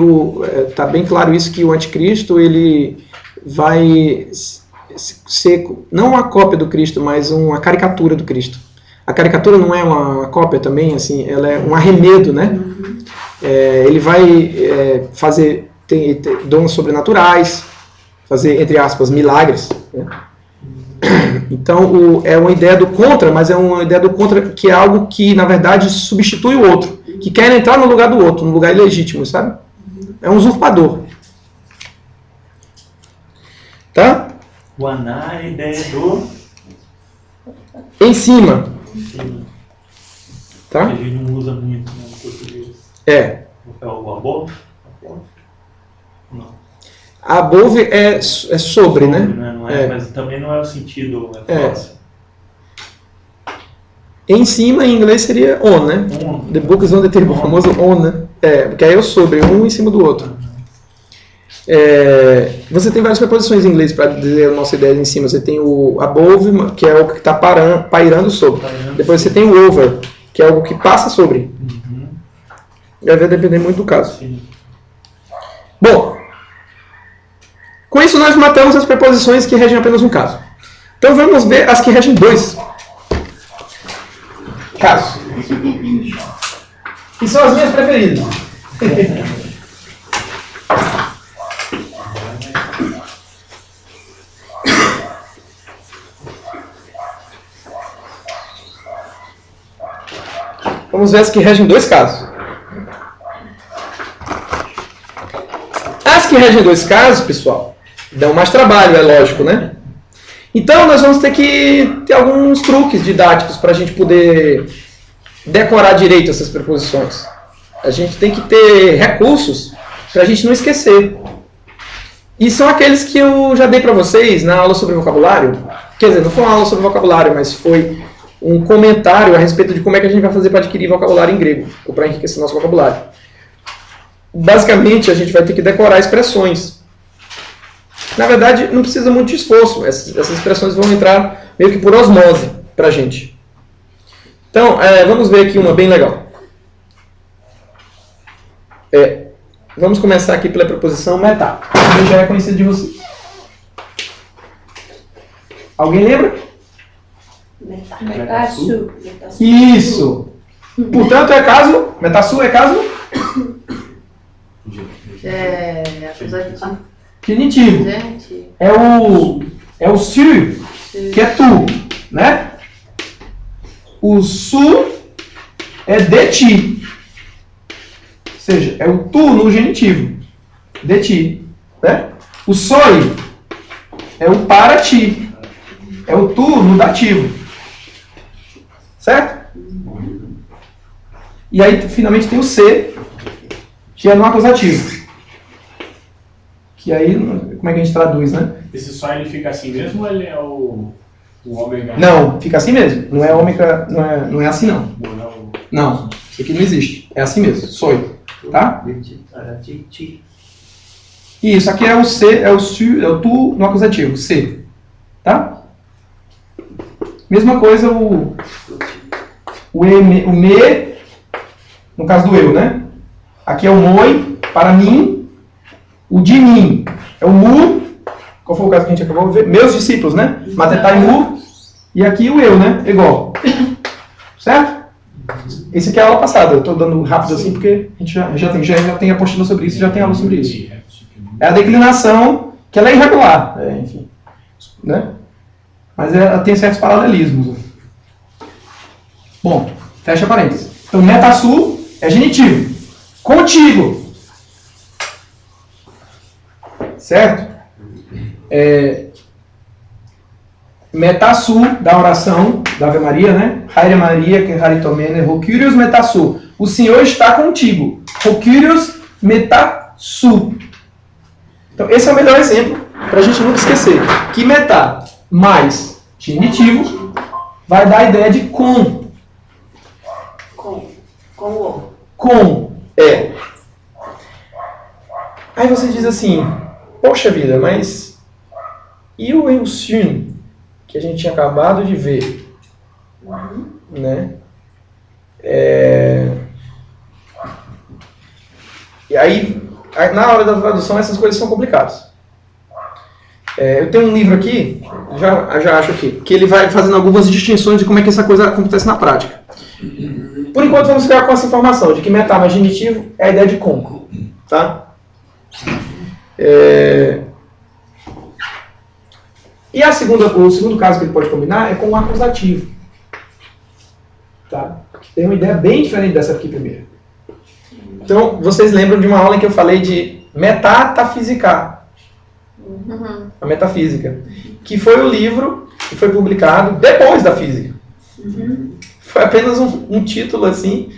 está bem claro isso, que o anticristo ele vai ser não uma cópia do Cristo, mas uma caricatura do Cristo. A caricatura não é uma cópia também, assim, ela é um arremedo, né? Ele vai fazer ter dons sobrenaturais, fazer, entre aspas, milagres, né? Então é uma ideia do contra, mas é uma ideia do contra que é algo que na verdade substitui o outro, que quer entrar no lugar do outro, no lugar ilegítimo, sabe? É um usurpador. Tá? O aná é a ideia do... Em cima. Tá? Que a gente não usa muito no português. É o above? Não. Above é sobre, né? Não é, mas também não é o sentido próximo. Em cima, em inglês, seria on, né? On. The book is on the table, o famoso on, né? Porque aí é o sobre, um em cima do outro. Você tem várias preposições em inglês para dizer a nossa ideia em cima. Você tem o above, que é algo que está pairando sobre. Depois você tem o over, que é algo que passa sobre. Vai depender muito do caso. Sim. Bom, com isso nós matamos as preposições que regem apenas um caso. Então vamos ver as que regem 2 casos. que são as minhas preferidas. Vamos ver as que regem dois casos. As que regem dois casos, pessoal, dão mais trabalho, é lógico, né? Então, nós vamos ter que ter alguns truques didáticos para a gente poder decorar direito essas preposições. A gente tem que ter recursos para a gente não esquecer. E são aqueles que eu já dei para vocês na aula sobre vocabulário. Quer dizer, não foi uma aula sobre vocabulário, mas foi um comentário a respeito de como é que a gente vai fazer para adquirir vocabulário em grego, ou para enriquecer nosso vocabulário. Basicamente, a gente vai ter que decorar expressões. Na verdade, não precisa muito de esforço. Essas expressões vão entrar meio que por osmose para a gente. Então, vamos ver aqui uma bem legal. Vamos começar aqui pela preposição metá. Que já é conhecido de vocês. Alguém lembra? Metasu. Isso! Portanto, é caso... Metasu é caso... Acusativo. Genitivo. Gente. É o su, que é tu, né? O su é de ti. Ou seja, é o tu no genitivo. De ti. Né? O soi é o para ti. É o tu no dativo. Certo? E aí, finalmente, tem o se, que é no acusativo. Que aí, como é que a gente traduz, né? Esse só ele fica assim mesmo ou ele é o ômega? Não, fica assim mesmo. Não é ômega, não é assim não. Não é o... Não, isso aqui não existe. É assim mesmo, soi. Tá? E isso aqui é o se, é o su, é o tu no acusativo, se. Tá? Mesma coisa o me, no caso do eu, né? Aqui é o moi, para mim. O de mim é o mu. Qual foi o caso que a gente acabou de ver? Meus discípulos, né? Matetai mu. E aqui o eu, né? Igual. Certo? Esse aqui é a aula passada. Eu estou dando rápido assim porque a gente já tem apostila sobre isso, já tem aula sobre isso. É a declinação, que ela é irregular. Enfim. Né? Mas ela tem certos paralelismos. Bom, fecha parênteses. Então, metasu é genitivo. Contigo. Certo? Metasu, da oração da Ave Maria, né? Haile Maria, que haritomene, Rocurius metasu. O Senhor está contigo. Rocurius metasu. Então, esse é o melhor exemplo para a gente nunca esquecer. Que metá mais genitivo vai dar a ideia de com. Com o. Com. Aí você diz assim, poxa vida, mas e o Eusun, que a gente tinha acabado de ver? Né? E aí, na hora da tradução, essas coisas são complicadas. Eu tenho um livro aqui, já acho aqui, que ele vai fazendo algumas distinções de como é que essa coisa acontece na prática. Por enquanto, vamos ficar com essa informação de que metá mais genitivo é a ideia de com. Tá? E o segundo caso que ele pode combinar é com o acusativo. Tá? Tem uma ideia bem diferente dessa aqui primeiro. Então, vocês lembram de uma aula em que eu falei de metafísica. A metafísica. Que foi o livro que foi publicado depois da física. Foi apenas um título assim,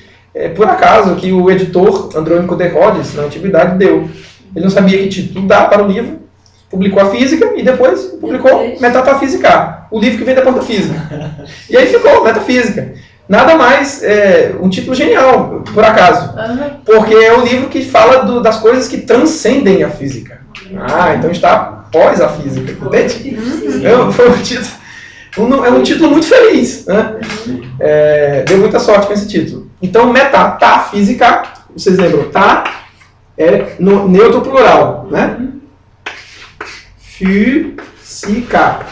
por acaso, que o editor Andrônico de Rhodes, na antiguidade, deu. Ele não sabia que título dar para o livro, publicou a física e depois publicou Metafísica, o livro que vem depois da física. E aí ficou Metafísica. Nada mais, um título genial, por acaso. Porque é um livro que fala das coisas que transcendem a física. Então está após a física, entende? Foi um título muito feliz. Né? Deu muita sorte com esse título. Então, metafísica, vocês lembram? Tá é no neutro plural, né? Física.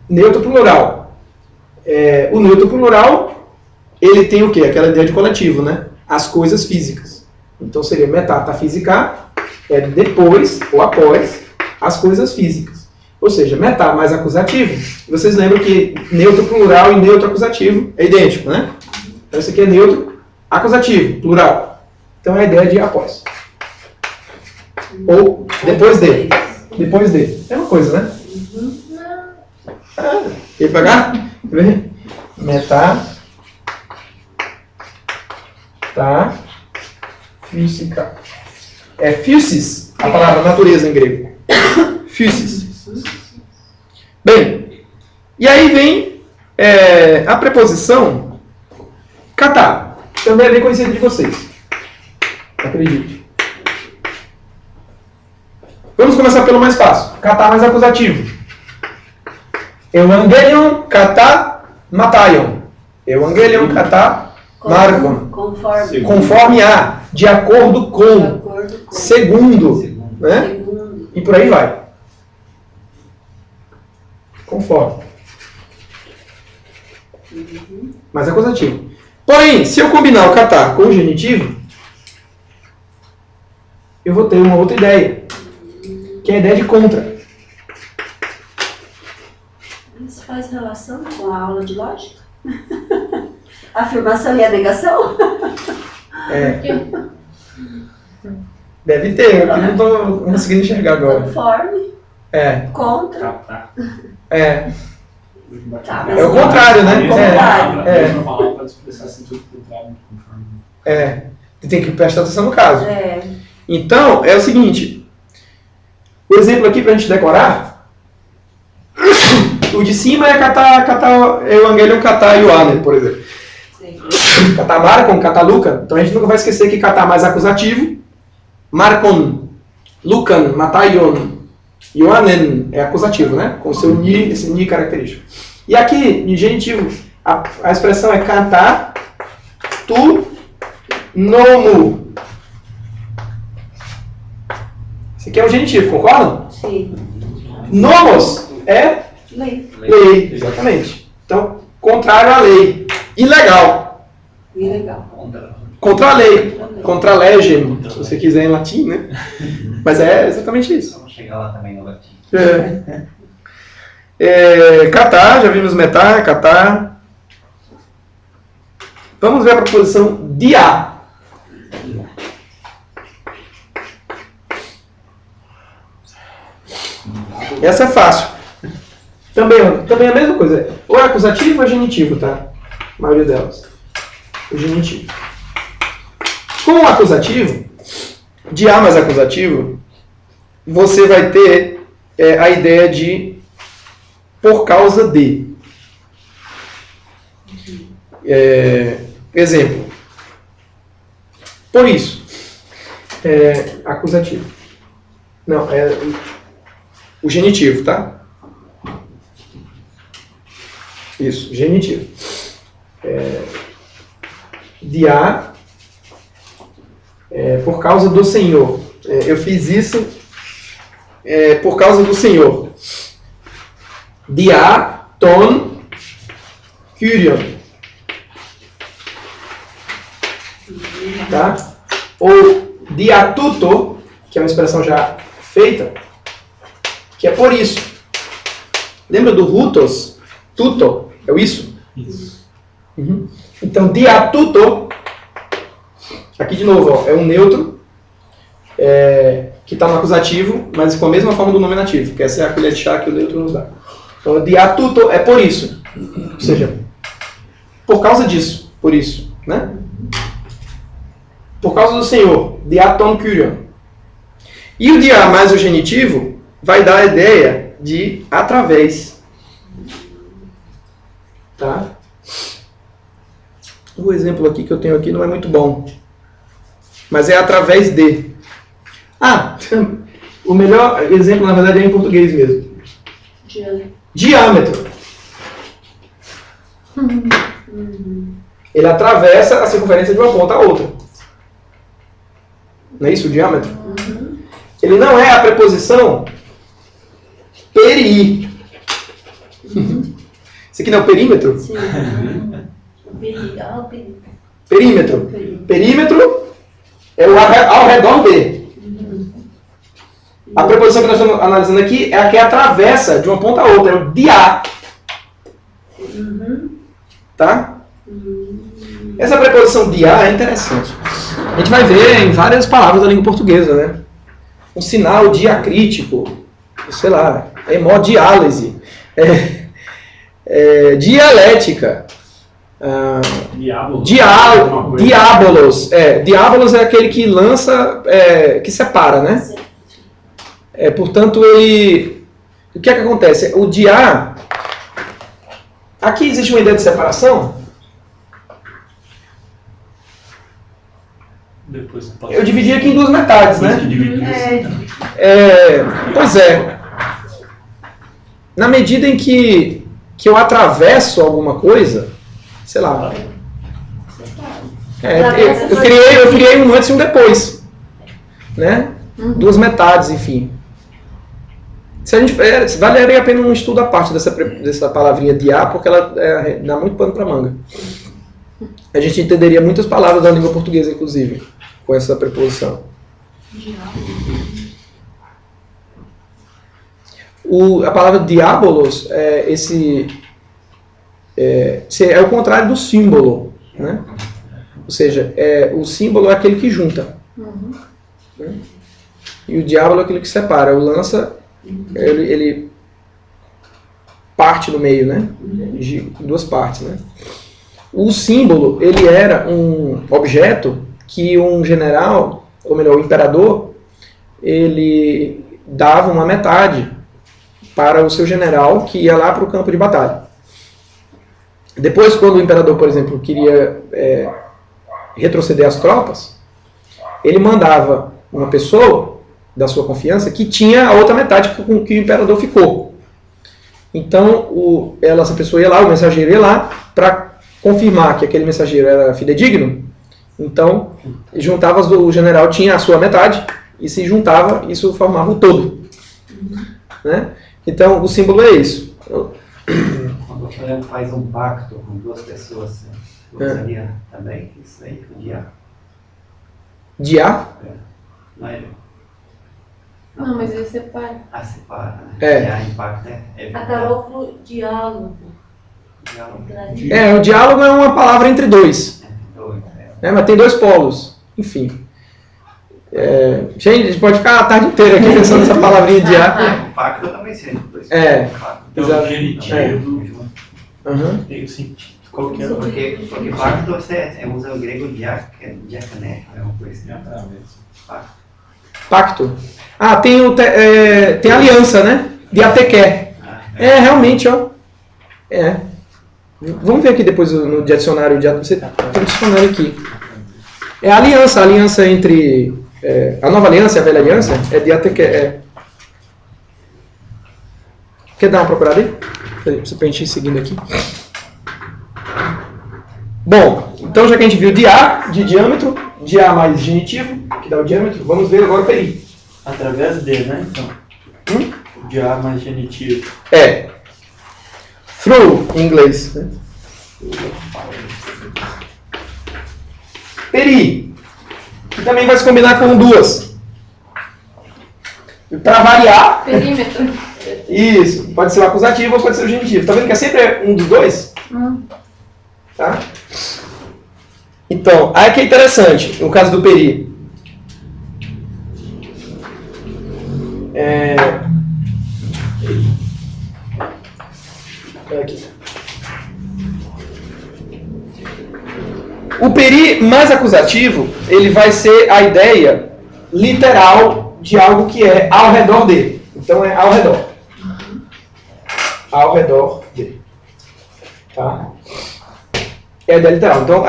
Neutro plural. O neutro plural ele tem o quê? Aquela ideia de coletivo, né? As coisas físicas. Então seria metafísica, é depois ou após as coisas físicas. Ou seja, metá mais acusativo. Vocês lembram que neutro plural e neutro acusativo é idêntico, né? Então isso aqui é neutro acusativo, plural. Então é a ideia de após. Ou depois de. Depois de. É uma coisa, né? Quer pegar? Metá. Tá. Física. É physis, a palavra natureza em grego. Physis. Bem, e aí vem a preposição katá. Também é bem conhecida de vocês. Acredite. Vamos começar pelo mais fácil. Katá mais acusativo. Evangelion katá mataion. Evangelion katá marcon. Conforme a, de acordo com, segundo, né? E por aí vai. Conforme. Mas é acusativo. Porém, se eu combinar o katá com o genitivo, eu vou ter uma outra ideia, que é a ideia de contra. Isso faz relação com a aula de lógica? Afirmação e a negação? Deve ter, eu não estou conseguindo enxergar agora. Conforme. Contra. Tá. Tá, É o contrário, né? A mesma palavra pode expressar sentido contrário. Tem que prestar atenção no caso. É. Então, é o seguinte. O exemplo aqui para a gente decorar. O de cima é Evangelion katá Ioanne, por exemplo. Katá marcon, katá lucan. Então a gente nunca vai esquecer que katá mais acusativo. Marcon, lucan, mataion, Ioannen é acusativo, né? Com seu ni, esse ni característico. E aqui, em genitivo, a expressão é katá tu nomu. Esse aqui é o genitivo, concordam? Sim. Nomos é lei, exatamente. Então, contrário à lei. Ilegal. Ilegal. Contra a lei. Contra a legem, se você quiser em latim, né? Mas é exatamente isso. Vamos chegar lá também no latim. Katá, já vimos metá, katá. Vamos ver a proposição diá. Essa é fácil. Também é a mesma coisa. Ou é acusativo ou é genitivo, tá? A maioria delas. O genitivo. Com o acusativo, diá mais acusativo, você vai ter a ideia de por causa de. Exemplo. Por isso. Acusativo. Não, é o genitivo, tá? Isso, genitivo. Diá, por causa do Senhor. Eu fiz isso por causa do Senhor. Diá, ton, kyrion. Tá? Ou diatuto, que é uma expressão já feita, que é por isso. Lembra do hutos? Tuto, é o isso? Isso. Uhum. Então, diatuto, aqui de novo, ó, é um neutro, que está no acusativo, mas com a mesma forma do nominativo, que essa é a colher de chá que o neutro nos dá. Então, diatuto é por isso. Ou seja, por causa disso, por isso, né? Por causa do Senhor, diaton kyrion. E o diá mais o genitivo vai dar a ideia de através. Tá? O exemplo aqui que eu tenho aqui não é muito bom. Mas é através de. O melhor exemplo, na verdade, é em português mesmo. Diâmetro. Ele atravessa a circunferência de uma ponta a outra. Não é isso o diâmetro? Ele não é a preposição peri. Isso aqui não é o perímetro? Sim. Perímetro. Perímetro é o ao redor de. A preposição que nós estamos analisando aqui é a que atravessa de uma ponta a outra, é o dia. Tá? Essa preposição dia é interessante. A gente vai ver em várias palavras da língua portuguesa, né? Um sinal diacrítico, sei lá, hemodiálise, dialética, diábolos. Diábolos é aquele que lança, que separa, né? Portanto, ele... O que é que acontece? O dia... Aqui existe uma ideia de separação. Eu dividi aqui em duas metades, né? Pois é. Na medida em que eu atravesso alguma coisa, sei lá. Eu criei um antes e um depois. Né? Duas metades, enfim. Valeria a pena um estudo à parte dessa palavrinha dia, porque ela dá muito pano para manga. A gente entenderia muitas palavras da língua portuguesa, inclusive, com essa preposição. A palavra diabolos é o contrário do símbolo, né? Ou seja, o símbolo é aquele que junta. Né? E o diabo é aquele que separa. O lança, ele parte no meio, né? De duas partes, né? O símbolo, ele era um objeto que um general, ou melhor, o imperador, ele dava uma metade para o seu general que ia lá para o campo de batalha. Depois, quando o imperador, por exemplo, queria retroceder as tropas, ele mandava uma pessoa da sua confiança que tinha a outra metade com que o imperador ficou. Então, essa pessoa ia lá, o mensageiro ia lá, para confirmar que aquele mensageiro era fidedigno. Então, juntava o general tinha a sua metade, e se juntava, isso formava o todo. Né? Então, o símbolo é isso. Quando você faz um pacto com duas pessoas, você usaria também isso aí, o dia? Dia? Não, mas ele separa. Separa, né? Dia em pacto A Carol falou diálogo. O diálogo é uma palavra entre dois. Mas tem dois polos. Enfim. Gente, a gente pode ficar a tarde inteira aqui pensando nessa palavrinha dia. O pacto também seria. Então, o genitivo tem o sentido. Qualquer porque pacto você usa o grego diacané, é uma coisa assim. Pacto. Tem aliança, né? Diatequé. Realmente, ó. Vamos ver aqui depois no dicionário. Você tem um dicionário aqui. É a aliança entre a nova aliança e a velha aliança. É diatequé. Quer dar uma procurada aí? Pra gente ir seguindo aqui. Bom, então já que a gente viu dia de diâmetro, dia mais genitivo, que dá o diâmetro, vamos ver agora o peri. Através de, né? Então, o dia mais genitivo. Through, em inglês. Né? Peri, que também vai se combinar com duas. Para variar... Perímetro. Isso, pode ser o acusativo ou pode ser o genitivo. Tá vendo que é sempre um dos dois? Tá? Então, aí que é interessante, no caso do peri. Aqui. O peri mais acusativo, ele vai ser a ideia literal de algo que é ao redor dele. Então é ao redor. Ao redor dele. Tá? É a ideia literal. Então,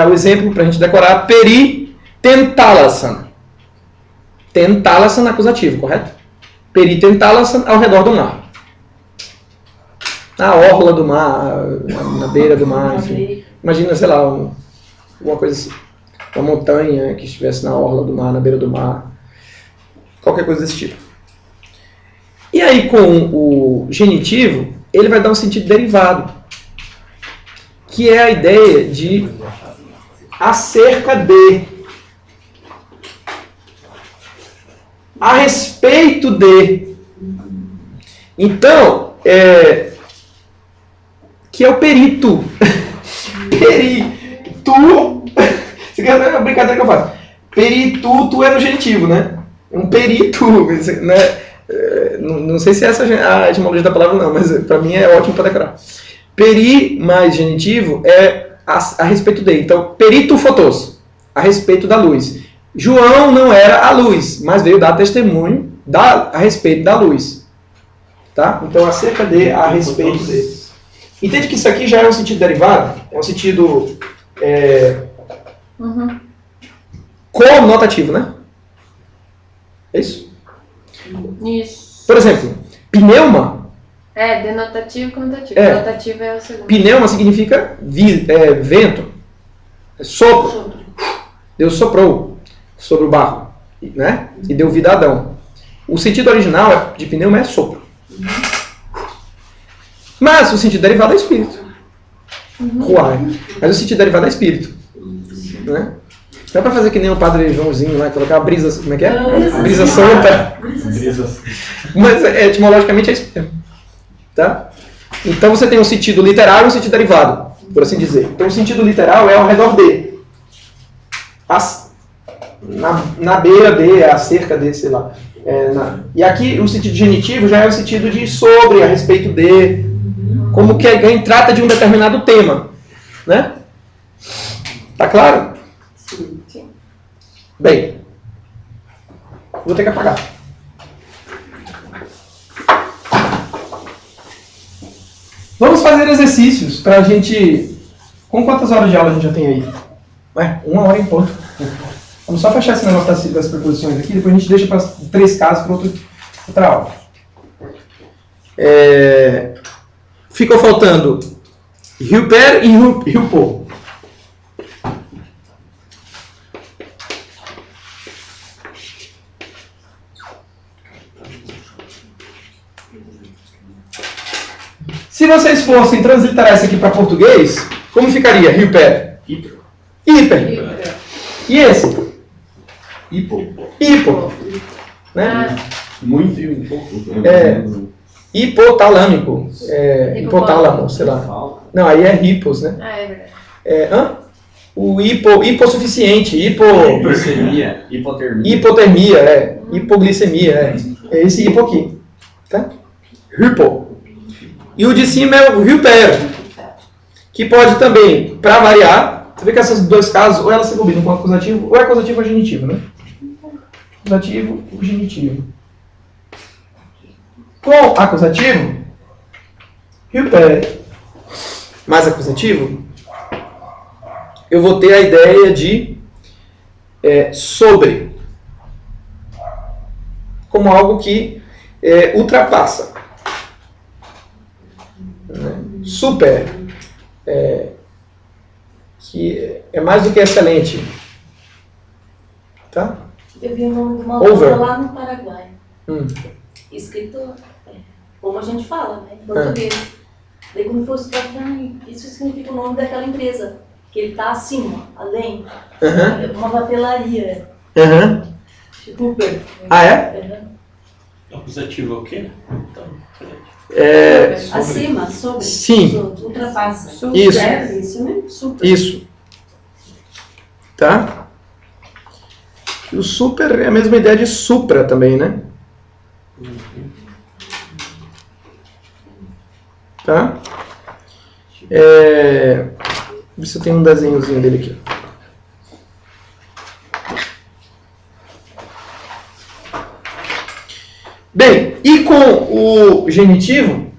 o exemplo para a gente decorar, peri tentalasan. Tentalasan acusativo, correto? Peri tentalasan ao redor do mar. Na orla do mar, na beira do mar, enfim. Imagina, sei lá, uma coisa assim. Uma montanha que estivesse na orla do mar, na beira do mar. Qualquer coisa desse tipo. E aí, com o genitivo, ele vai dar um sentido derivado. que é a ideia de acerca de, a respeito de. Então, que é o perito. Peritu. Isso aqui é uma brincadeira que eu faço. Peritu, tu é no genitivo, né? Um perito, né? Não sei se é essa a etimologia da palavra não, mas para mim é ótimo para decorar. Peri mais genitivo é a respeito de. Então, perito fotos, a respeito da luz. João não era a luz, mas veio dar testemunho a respeito da luz. Tá? Então, acerca de, a respeito de. Entende que isso aqui já é um sentido derivado? É um sentido conotativo, né? É isso? Isso. Por exemplo, pneuma. Denotativo e conotativo. Denotativo é o segundo. Pneuma significa vento, sopro. Deus soprou sobre o barro, né? E deu vida a Adão. O sentido original de pneuma é sopro. Mas o sentido derivado é espírito. Mas o sentido derivado é espírito. Né? Não é para fazer que nem o padre Joãozinho lá, colocar a brisa, como é que é? Brisa santa. Mas etimologicamente é isso mesmo. Tá? Então você tem um sentido literal e um sentido derivado, por assim dizer. Então o sentido literal é ao redor de. Na beira de, acerca de, sei lá. E aqui o sentido genitivo já é o sentido de sobre, a respeito de. Como que alguém trata de um determinado tema. Né? Tá claro? Sim. Bem, vou ter que apagar. Vamos fazer exercícios para a gente... Com quantas horas de aula a gente já tem aí? 1 hora em ponto. Vamos só fechar esse negócio das preposições aqui, depois a gente deixa para 3 casos para outra aula. Ficou faltando Hilper e Hilpo. Se vocês fossem transliterar isso aqui para português, como ficaria? Hilper? Hiper. E esse? Hipo. Né? Muito e um pouco. Hipotalâmico. Hipotálamo, sei lá. Não, aí é hipos, né? É verdade. O hipossuficiente, Hipersemia, hipotermia. hipotermia, hipoglicemia, é esse hipo aqui. Tá? Hipo. E o de cima é o Hilper, que pode também, para variar, você vê que esses 2 casos, ou elas se combinam com acusativo, ou é acusativo ou genitivo, né? Acusativo ou genitivo. Com acusativo, Hilper, mais acusativo, eu vou ter a ideia de sobre, como algo que ultrapassa. Super, que é mais do que excelente. Tá? Eu vi o nome de uma Over. autora lá no Paraguai. Escrito, como a gente fala, né, em português. Daí quando fosse tratar, isso significa o nome daquela empresa. Que ele está acima, além. Uma papelaria. Super. Ah, é? Acusativo é o quê? Então, Acima, sobre. Sim. Ultrapassa. Isso. Isso mesmo? Super. Isso. Tá? O super é a mesma ideia de supra também, né? Tá? Ver se eu tenho um desenhozinho dele aqui. Bem, e com o genitivo,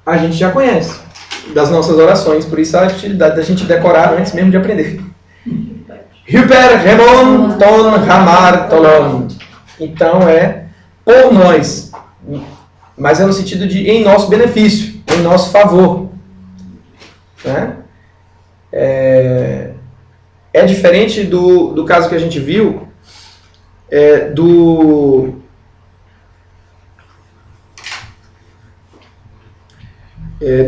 a gente já conhece das nossas orações, por isso a utilidade da gente decorar antes mesmo de aprender. Hyper, remon, ton, ramar, tolon. Então por nós, mas é no sentido de em nosso benefício, em nosso favor. Né? É diferente do caso que a gente viu, do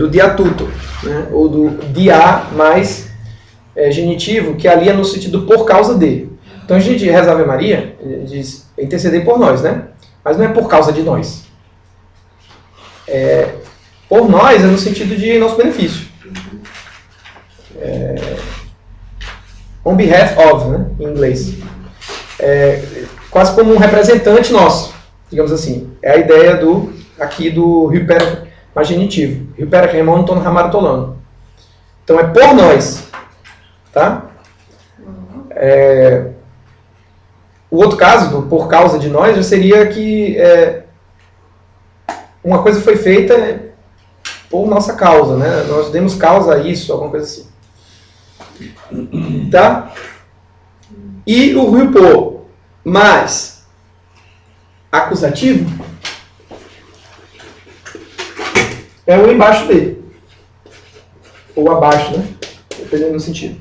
diatuto. né? Ou do dia mais genitivo, que ali é no sentido por causa de. Então a gente reza a Ave Maria, diz interceder por nós, né? Mas não é por causa de nós. Por nós é no sentido de nosso benefício. On behalf of, né? Em inglês. Quase como um representante nosso, digamos assim. É a ideia aqui do Hyper mais genitivo. Hyper remonton hamartolano. Então é por nós. Tá? O outro caso, do por causa de nós, já seria que uma coisa foi feita por nossa causa, né? Nós demos causa a isso, alguma coisa assim. Tá? E o hypo mais acusativo é o embaixo dele. Ou abaixo, né? Dependendo do sentido.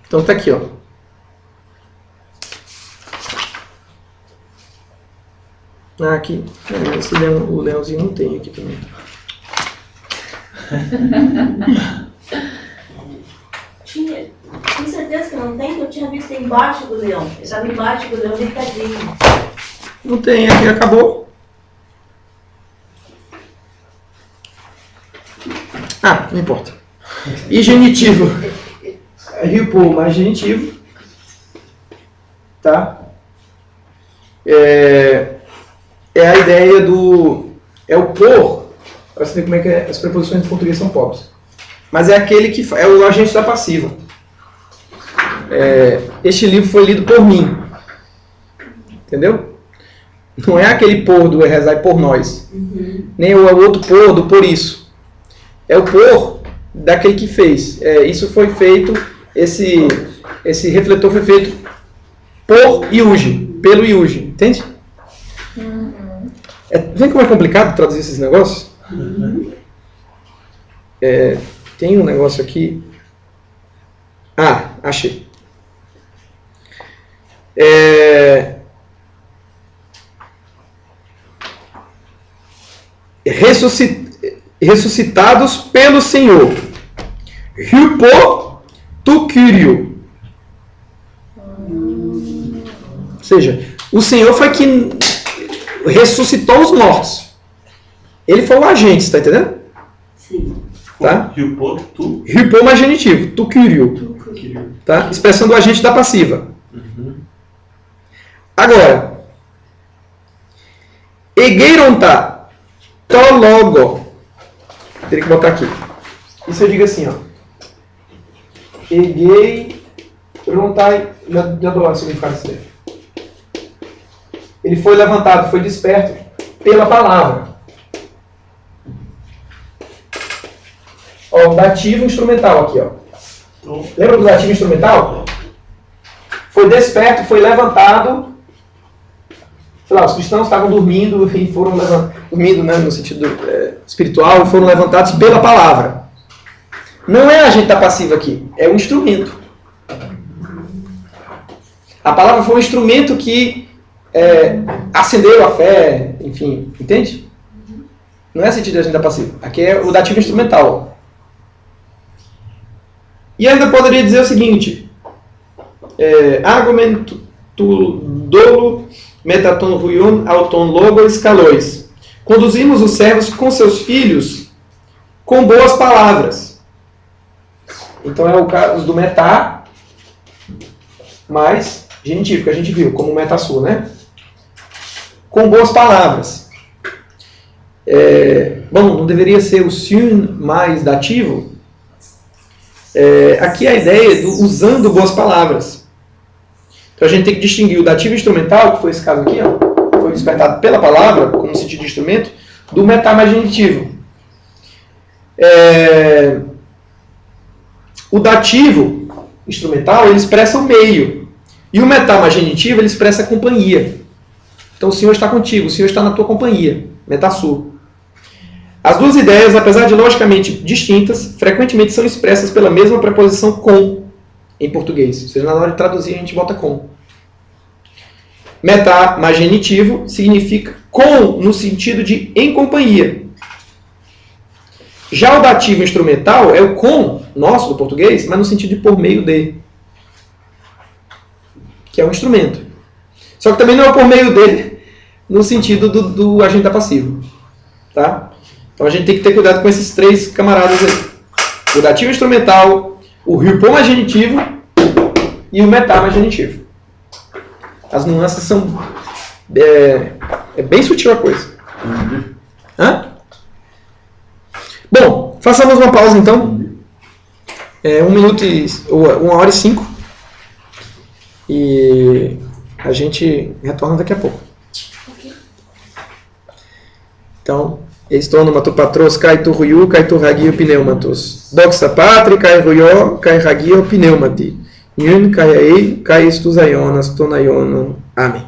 Então tá aqui, ó. Aqui. O leãozinho não tem aqui também. Tem certeza que não tem? Que eu tinha visto embaixo do leão. Ele estava embaixo do leão deitadinho. Não tem, aqui acabou. Não importa. E genitivo. Hypo mais genitivo. Tá? É a ideia do... É o por. Para você ver como é que as preposições em português são pobres. Mas é aquele que é o agente da passiva. Este livro foi lido por mim. Entendeu? Não é aquele por do rezar por nós. Nem o outro por do por isso. É o por daquele que fez. Isso foi feito, esse refletor foi feito por Yuji, pelo Yuji. Entende? Vê como é complicado traduzir esses negócios? Tem um negócio aqui. Achei. Ressuscitados pelo Senhor. Hypo tu Kyrio. Ou seja, o Senhor foi quem ressuscitou os mortos. Ele foi o agente, está entendendo? Sim. Tá? Hypo mais genitivo. Tu Kyrio. Tá? Expressão do agente da passiva. Agora, Egeironta to logo. Teria que botar aqui. Isso eu digo assim, ó. Egeirontai. Já dou o significado disso daí. Ele foi levantado, foi desperto pela palavra. Ó, o dativo instrumental aqui, ó. Lembra do dativo instrumental? Foi desperto, foi levantado. Sei lá, os cristãos estavam dormindo e foram levantados. Dormindo, né, no sentido espiritual, e foram levantados pela palavra. Não é agente da passiva aqui, é um instrumento. A palavra foi um instrumento que acendeu a fé, enfim, entende? Não é sentido de agente da passiva. Aqui é o dativo instrumental. E ainda poderia dizer o seguinte: argumento dolo metaton ruion auton logo escalois. Conduzimos os servos com seus filhos com boas palavras. Então é o caso do metá mais genitivo, que a gente viu, como metasu, né? Com boas palavras. Não deveria ser o syun mais dativo? Aqui a ideia do usando boas palavras. Então a gente tem que distinguir o dativo instrumental, que foi esse caso aqui, ó, foi despertado pela palavra, como sentido de instrumento, do metá mais genitivo. O dativo instrumental, ele expressa o meio. E o metá mais genitivo, ele expressa a companhia. Então o Senhor está contigo, o Senhor está na tua companhia. Metasu. As duas ideias, apesar de logicamente distintas, frequentemente são expressas pela mesma preposição com em português. Ou seja, na hora de traduzir a gente bota com. Metá mais genitivo significa com, no sentido de em companhia. Já o dativo instrumental é o com, nosso, do português, mas no sentido de por meio de. Que é um instrumento. Só que também não é por meio dele no sentido do agente passivo. Tá? Então a gente tem que ter cuidado com esses três camaradas aí. O dativo instrumental, o ripom mais genitivo e o metá mais genitivo. As nuances são... É bem sutil a coisa. Hã? Bom, façamos uma pausa então. 1 minuto e... 1h05. E a gente retorna daqui a pouco. Então, estou no Matu Patros, Kai Tu Ruyu, Kai Tu Hagio Pneumatos. Doxa Patri, Kai Ruyo, Kai Hagio Pneumati. Yun, Kai Ei, Kai Estuzaionas, Tonaiono. Amém.